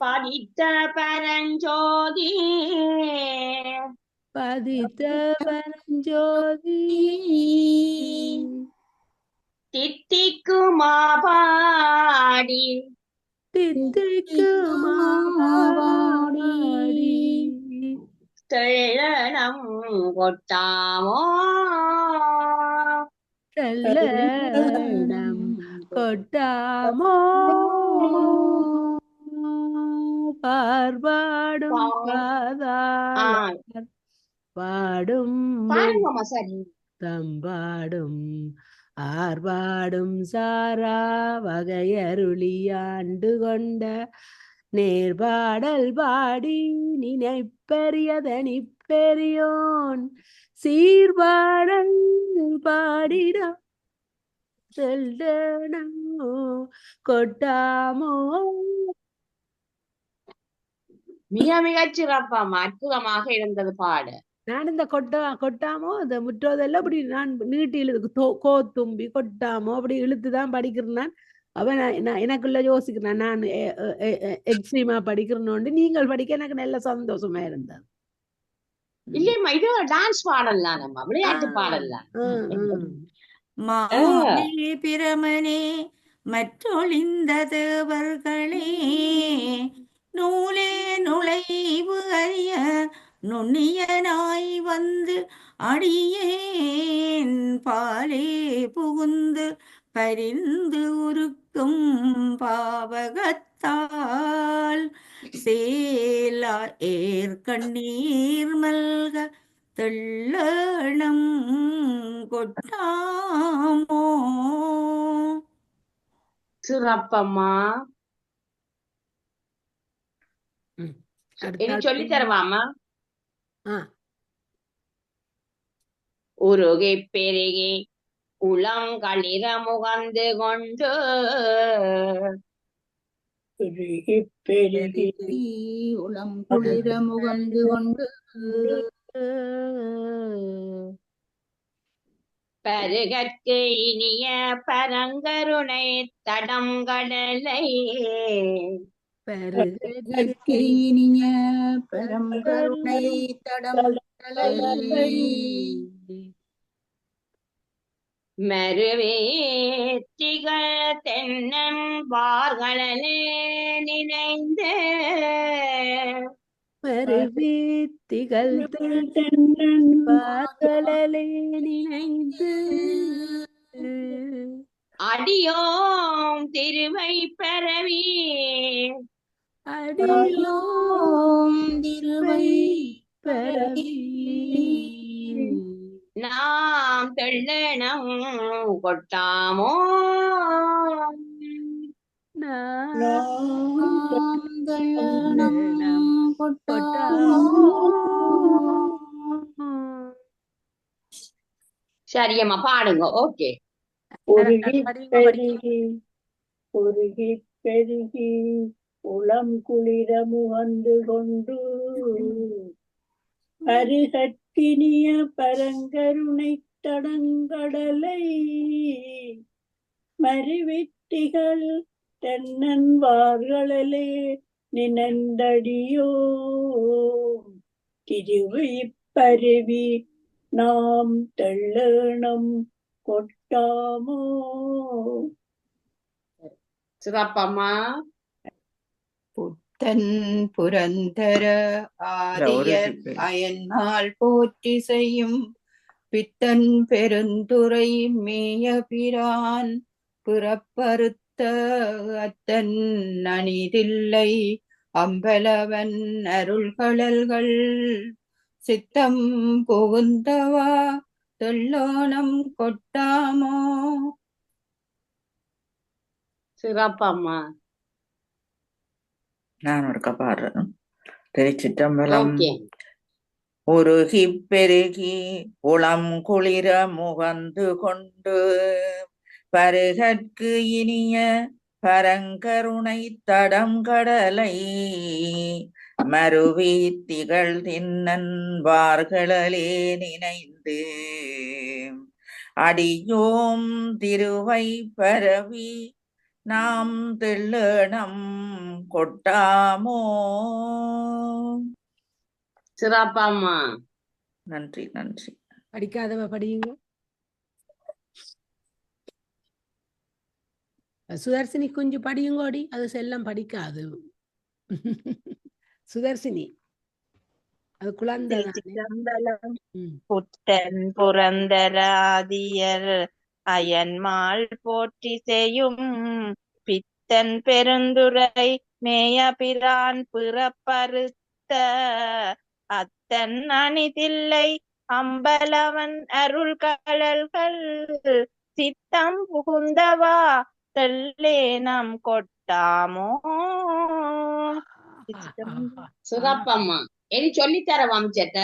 பதித்த பரஞ்சோதி தித்திக்கு மாபாடி தெள்ளனம் கொட்டாமோ பார்வாடும் பாடும் தம்பாடும் ஆர்வாடும் சாரா வகையருளியாண்டு கொண்ட நேர்பாடல் பாடி நினைப்பெரியதனி பெரியோன் சீர்பாடல் பாடிட செல்டனோ கொட்டாமோ. மிக சிறப்பாமா, அற்புதமாக இருந்தது பாடு. நான் இந்த கொட்டாமோ இந்த முற்றோதெல்லாம் அப்படி நான் நீட்டி இழுது கோத்தும்பி கொட்டாமோ அப்படி இழுத்துதான் படிக்கிறேன். நான் அவன் எனக்குள்ள யோசிக்கிறேன். நான் எக்ஸ்ட்ரீமா படிக்கிறேன்னு நீங்கள் படிக்க எனக்கு நல்ல சந்தோஷமா இருந்தது. இல்லையம்மா, இது டான்ஸ் பாடலாம், விளையாட்டு பாடலாம். மாலே பிரமனே மற்றொழிந்த தேவர்களே நூலே நுழைவு அறிய நுண்ணியனாய் வந்து அடியேன் பாலே புகுந்து பரிந்து உருக்கும் பாவகத்தால் சேலா ஏற்கண்ணீர் மல்க தெள்ளனம் கொட்டாமோ. சிறப்பம்மா. இனி சொல்லி தருவாமா? உருகி பெருகி உளங்களிர முகந்து கொண்டு உளம் குளிர முகந்து கொண்டு பருகற்கு இனிய பரங்கருணை தடம் கடலை பருகற்கு இனிய பெரும் கருணை தடம் கடலை மருவேற்றிகள் தென்னன் வார்களே நினைந்து மருவேத்திகள் தென்னன் பார்க்கலே நினைந்து அடியோம் திருவை பரவி அடியோம் திருவை பரவி நாம் தெள்ளனம் கொட்டாமோ சரியம்மா பாடுங்க. ஓகே. உருகி பெருகி உருகி பெருகி உளம் குளிர முகந்து கொண்டு பருகற்கினிய பரங்கருணை தடங்கடலை மருவிட்டிகள் தென்னன் வார்களே நினைந்தடியோ திருவை பருவி நாம் தெள்ளனம் கொட்டாமோ. சிறப்பம்மா. புத்தன் புரந்தர ஆதியர் அயன்மால் போற்றி செய்யும் பித்தன் பெருந்துரை மேய பிரான் புறப்பறுத்த அத்தன் அணிதில்லை அம்பலவன் அருள்கழல்கள் சித்தம் புகுந்தவா தெள்ளோணம் கொட்டாமோ. சிறப்பம்மா. நான் ஒருக்க பாடுறேன். திருச்சிற்றம்பலம். ஓகே. உருகி பெருகி உளம் குளிர முகந்து கொண்டு பருகற்கு இனிய பரங்கருணை தடம் கடலை மருவி திகழ் தின்னன் வார்களே நினைந்து அடியோம் திருவை பரவி நாம் தெள்ளனம் கொட்டாமோ. சிறப்பம்மா. நன்றி நன்றி. படிக்காதவ படியுங்க. சுதர்சினி கொஞ்சம் படியுங்கோடி. அது செல்லம் படிக்காது. சுதர்சினி அது குழந்தை. புத்தன் புரந்தராதியர் அயன்மாள் போற்றி செய்யும் பித்தன் பெருந்துரை மேய பிரான் பிறப்பறுத்த அத்தன் அணிதில்லை அம்பலவன் அருள் கழல்கள் சித்தம் புகுந்தவா தெல்லே நம் கொட்டாமோ. சிறப்பம்மா. இனி சொல்லித்தர வம்சட்ட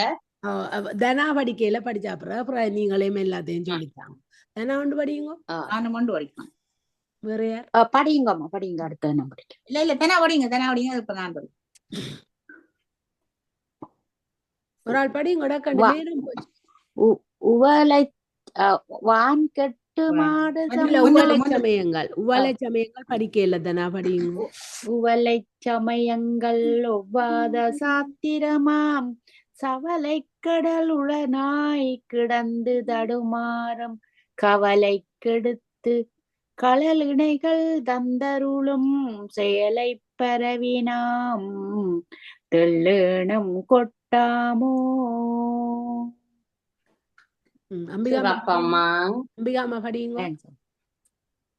தனா படிக்கையில படிச்சா அப்புறம் நீங்களே எல்லாத்தையும் சொல்லித்தாங்க. தனா ஒன்று படியுங்க. நானும் கொண்டு படிக்கலாம். வேற யார்? படிங்கம்மா படிங்க. அடுத்த என்ன படிக்க? இல்ல தெனா படிங்க இப்ப நான் படிக்க. ஒரு ஆள் படிங்க. உவலை வான் கெட்டு மாடுதம் உவலை சமயங்கள். உவலை சமயங்கள் படிக்கல. தனா படியுங்க. உவலை சமயங்கள் ஒவ்வாத சாத்திரமாம் சவலை கடல் உளனாய் கிடந்து தடுமாறும் கவலை கெடுத்து களல் இணைகள் தந்தருளும் செயலை பரவினாம் தெள்ளேனம் கொட்டாமோ. சிறப்பம்மா. அம்பிகாமா படியுங்க.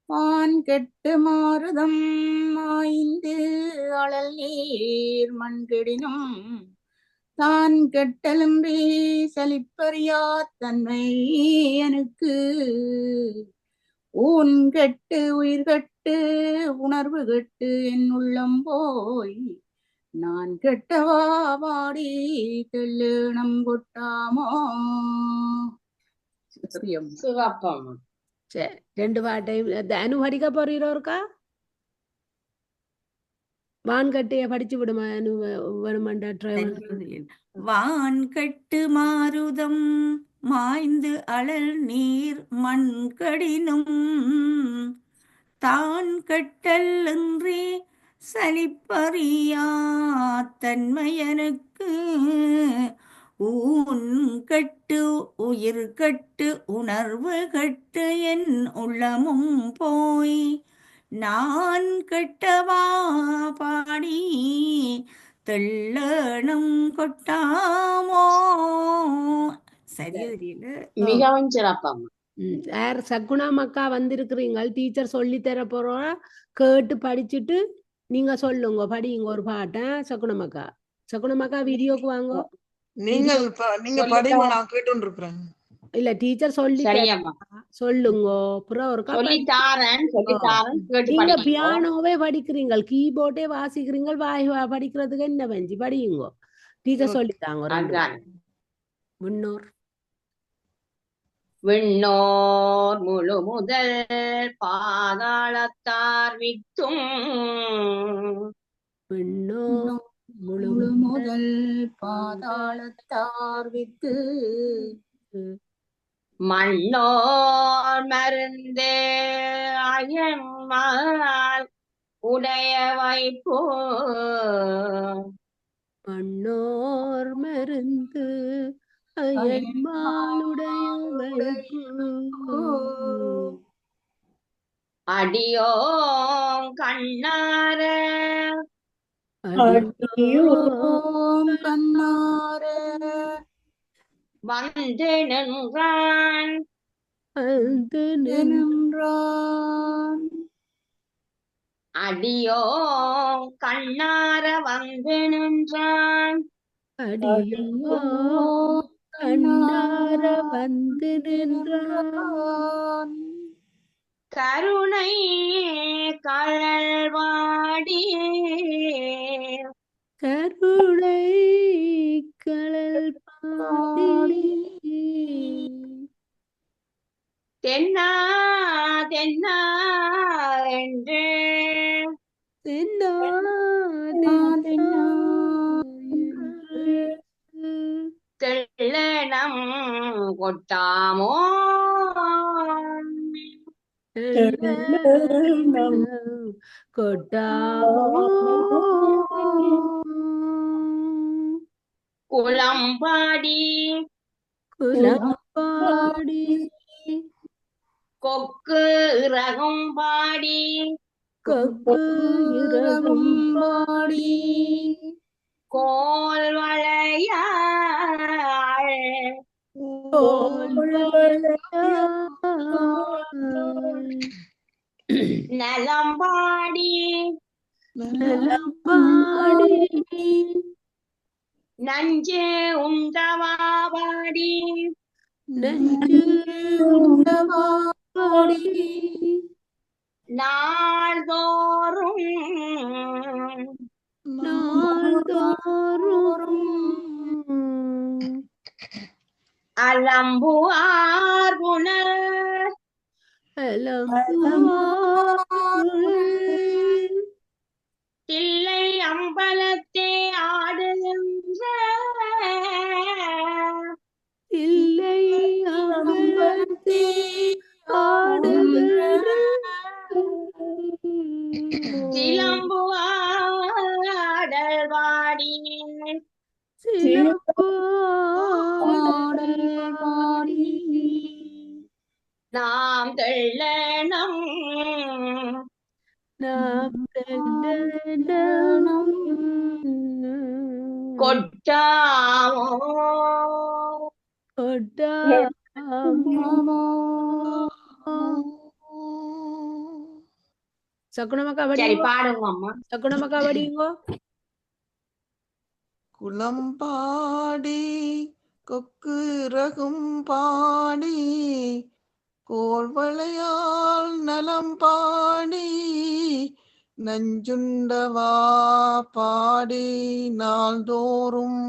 வான் கெட்டு மாறுதம் ஆய்ந்து அழல் நீர் மண்கெடினும் தான் கெட்டலும்பி சலிப்பறியா தன்மை எனக்கு ஊன் கெட்டு உயிர் கெட்டு உணர்வு கெட்டு என் உள்ளம் போய் நான் கெட்டவா வாடி தெள்ளேனம் கொட்டாமோ. சிறப்பம்மா. சரி, ரெண்டு பாட்டையும் அனு படிக்க போறீரோருக்கா? வான்கட்டைய படிச்சு விடுமா அனு? வேணுமாண்டா ட்ரை. வான் கட்டு மாருதம் மாய்ந்து அழல் நீர் மண் கடினும் தான் கட்டல் என்றே சலிப்பறியா தன்மையனுக்கு ஊன் கட்டு உயிர் கட்டு உணர்வு கட்டு என் உள்ளமும் போய் நான் கட்டவா பாடி தெள்ளனம் கொட்டாமோ. சரியா தெரியல. மிகவும் சிறப்பம்மா. யார் சகுணம் அக்கா வந்திருக்கிறீங்க, டீச்சர் சொல்லி தர போறோம், கேட்டு படிச்சுட்டு நீங்க சொல்லுங்க, படிங்க ஒரு பாட்டை. சகுணம் அக்கா, சகுணம் அக்கா வீடியோக்கு வாங்க. நீங்க படிங்க, நான் கேட்டு இருக்கிறேன். இல்ல டீச்சர் சொல்லி சொல்லுங்க, அப்புறம் ஒரு நீங்க பியானோவே படிக்கிறீங்க, கீபோர்டே வாசிக்கிறீங்க, வாய் படிக்கிறதுக்கு என்ன பெஞ்சு படியுங்க. டீச்சர் சொல்லித்தாங்க. முன்னோர் விண்ணோர் முழு முதல் பாதாளத்தார் வித்தும் விண்ணோர் முழு முதல் பாதாளத்தார் வித்து மண்ணோர் மருந்து அயன்மால் உடைய வைப்போ மண்ணோர் மருந்து அயன்மாளுடைய வைப்பு அடியோம் கண்ணார வந்து நின்றான் அடியோம் கண்ணார வந்து நின்றான் அடியோ கண்ணார வந்து நின்றான் கருணை கழல்வாடி கருணை கழல் பாடி தென்னா தென்னா என்று தென்னா தெள்ளனம் கொட்டாமோ கொட்டாமோ குளம்பாடி குலப்பாடி கொக்கு இறகும் பாடி கொக்கு இறகும் பாடி கோல் வளையாள் நலம்பாடி நலம்பாடி நஞ்சு உண்டவாடி நஞ்சு உண்டவாடி நாள்தோறும் அலம்புவார் புனர் தில்லை அம்பலத்தே ஆடுகின்ற இல்லை அம்பலத்தே ஆடுகின்ற சிலம்புவாடல் வாடி நாம் தெள்ளனம் கொட்டாமோ சகுனமக்கா சரி பாடுங்க அம்மா. சகுனமக்கா படிங்கோ. குளம்பாடி கொக்கு ரகும் பாடி கோள்வளையால் நலம் பாடி நஞ்சுண்டவா பாடி நாள்தோறும்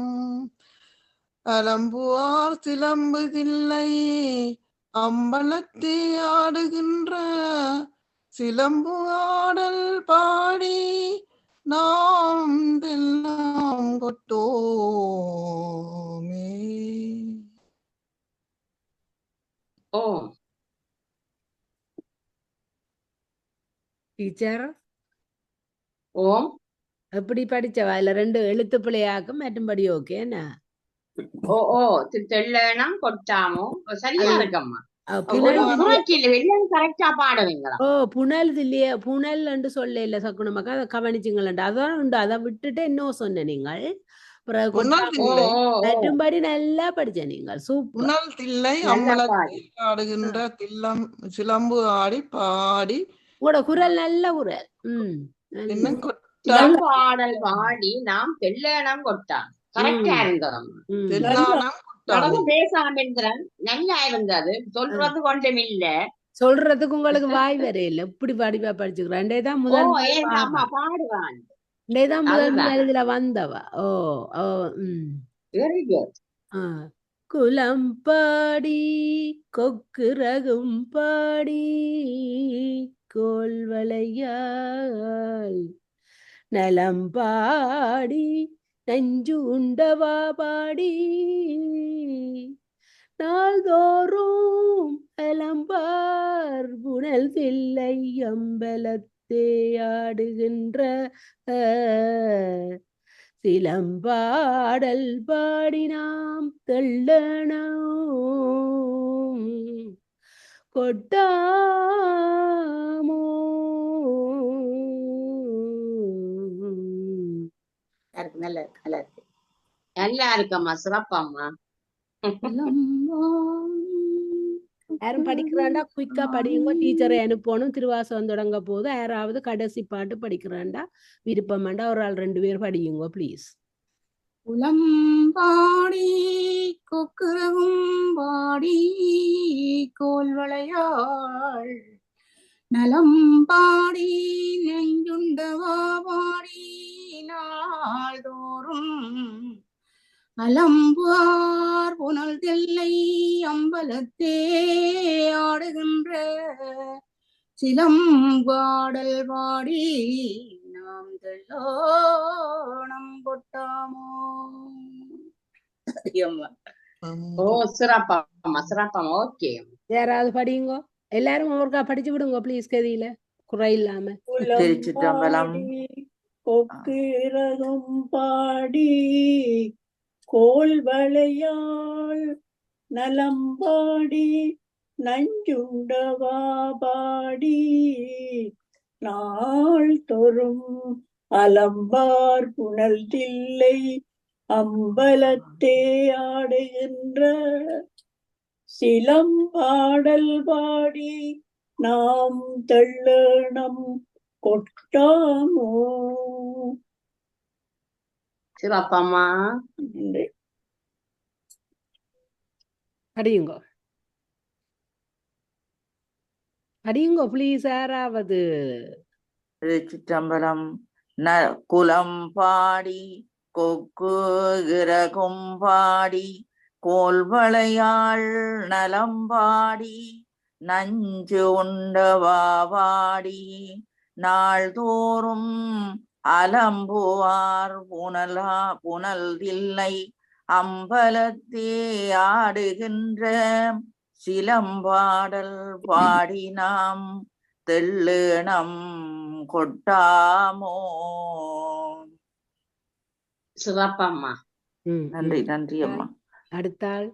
அலம்புவார் சிலம்புதில்லை அம்பலத்தே ஆடுகின்ற சிலம்பு ஆடல் பாடி நாம் தெல்லாம் கொட்டோமே. ஓம் டீச்சர் ஓம் எப்படி படிச்சவா இல்ல 2 எழுத்து பிள்ளையாக்கும் மற்றும்படி ஓகே என்ன ஓ ஓ தெள்ளனம் கொட்டாமோ சரியா அது இருக்கம்மா. புனல் புரட்சி இல்ல வெளியே கரெக்டா பாடுவீங்களா? புனல் இல்லையே புனல் என்று சொல்ல இல்ல சக்குனமாக்கா அதை கவனிச்சுங்களேன் அதான் உண்டு அதை விட்டுட்டு இன்னும் சொன்ன நீங்கள் பிறகு புனல் ஓ தில்லை ஓ ஓ மற்றும்படி நல்லா படிச்ச நீங்கள் சூப்பர் புனல் தில்லை நல்லா பாடு. அம்பலத்தில் ஆடுகின்ற தில்லம் சிலம்பு ஆடி பாடி உங்களோட குரல் நல்ல குரல் நல்ல. இன்னும் கொட்டாடி சிலம்பு ஆடல் பாடி நாம் தெள்ளனம் கொட்டான் கரெக்டா ம், இருந்தோம். ம். தெல்லானம் கொட்டாடி தொடர்ந்து பேசாம இருந்தேன் நல்லா இருந்தது. சொல்றது கொஞ்சம் இல்ல. சொல்றதுக்கு உங்களுக்கு வாய் வேற இல்ல இப்படி படிப்பா படிச்சுக்கிறேன் தான் ஓ முதல் முதல் ஏன் அம்மா பாப்பா பாடுவான். தான் முதல் அதுதான் முதல் இதுல வந்தவா ஓ ஓ ம் வெரி குட். ஆ. குலம் பாடி கொக்கு ரகும் பாடி கோல்வளையால் நலம் பாடி நஞ்சு உண்டவா பாடி நாள்தோறும் அலம்பார் புனல் தில்லை அம்பலத்தே ஆடுகின்ற சிலம்பாடல் பாடி நாம் தெள்ளணும் கொட்டாமோ நல்லா இருக்கு நல்லா இருக்கு நல்லா இருக்கம்மா சிறப்பம்மா. யாரும் படிக்கிறாண்டா குயிக்கா படியுங்க டீச்சரை அனுப்பணும் திருவாசகம் தொடங்க போது யாராவது கடைசி பாட்டு படிக்கிறாண்டா விருப்பமாண்டா ஒரு ஆள் 2 பேர் படியுங்க ப்ளீஸ் உளம்பாடி கொக்குரவும் பாடி கோல்வளையாள் நலம் பாடி நெஞ்சுண்டவா பாடி நாள்தோறும் அலம்புவார் புனல் தெல்லை அம்பலத்தே ஆடுகின்ற சிலம்பாடல் பாடி நாம் தெள்ளோணம் கொட்டாமோ ஓ சிறப்பம்மா சிறப்பம்மா. ஓகே யாராவது படியுங்க எல்லாரும் ஒருக்கா படிச்சு விடுங்க ப்ளீஸ் கதியில குறை இல்லாம திருச்சிற்றம்பலம் கொக்கிரகம் பாடி கோல்வளையாள் நலம்பாடி நஞ்சுண்டவா பாடி நாள் தோறும் அலம்பார் புனல் தில்லை அம்பலத்தே ஆடுகின்ற சிலம்பாடல் பாடி நாம் தெள்ளனம் கொட்டாமோ. சிறப்பம்மா. படியுங்க படியுங்க ப்ளீஸ் யாராவது திருச்சிற்றம்பலம் குலம் பாடி கொக்கு இறகும் பாடி கோல்வளையாள் நலம் பாடி நஞ்சு உண்டவா பாடி நாள்தோறும் அலம்புவார் புனல் தில்லை அம்பலத்தே ஆடுகின்ற சிலம்பாடல் பாடி நாம் தெள்ளனம் கொட்டாமோ. சிறப்பம்மா. நன்றி நன்றி அம்மா. அடுத்தாள்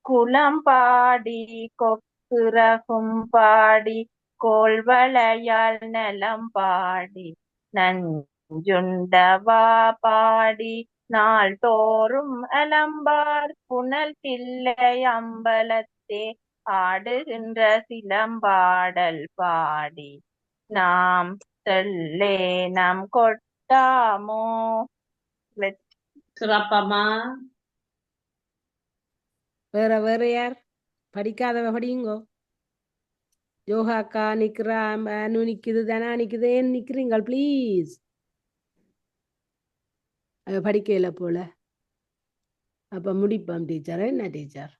குலம் பாடி கொக்குரகும் பாடி கோல்வளையால் நலம் பாடி நஞ்சுண்டவா பாடி நாள்தோறும் அலம்பார் புனல் தில்லை அம்பலத்தே ஆடுகின்ற சிலம்பாடல் பாடி நாம் தெள்ளேனம் கொட்டாமோ. சிறப்பம்மா. வேற வேற யார் படிக்காதவ படியுங்கோ யோகாக்கா நிக்கிறா அனு நிக்குது தனா நிக்குது ஏன் நிக்கிறீங்க ப்ளீஸ் படிக்கல போல அப்ப முடிப்போம் டீச்சர் என்ன டீச்சர்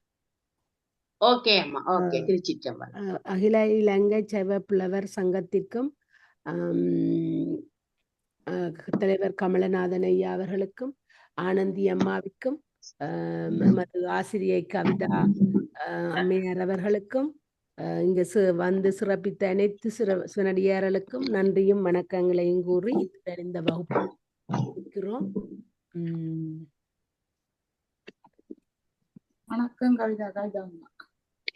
ஓகே அம்மா ஓகே. திருச்சிற்றம்பலம். அகில இலங்கை செவப்புலவர் சங்கத்திற்கும் தலைவர் கமலநாதன் ஐயா அவர்களுக்கும் ஆனந்தி அம்மாவிற்கும் நமது ஆசிரியை கவிதா அம்மையார் அவர்களுக்கும் இங்கு வந்து சிறப்பித்த அனைத்து சிவனடியார்களுக்கும் நன்றியும் வணக்கங்களையும் கூறி இந்த வகுப்பு இருக்கிறோம். வணக்கம் கவிதா.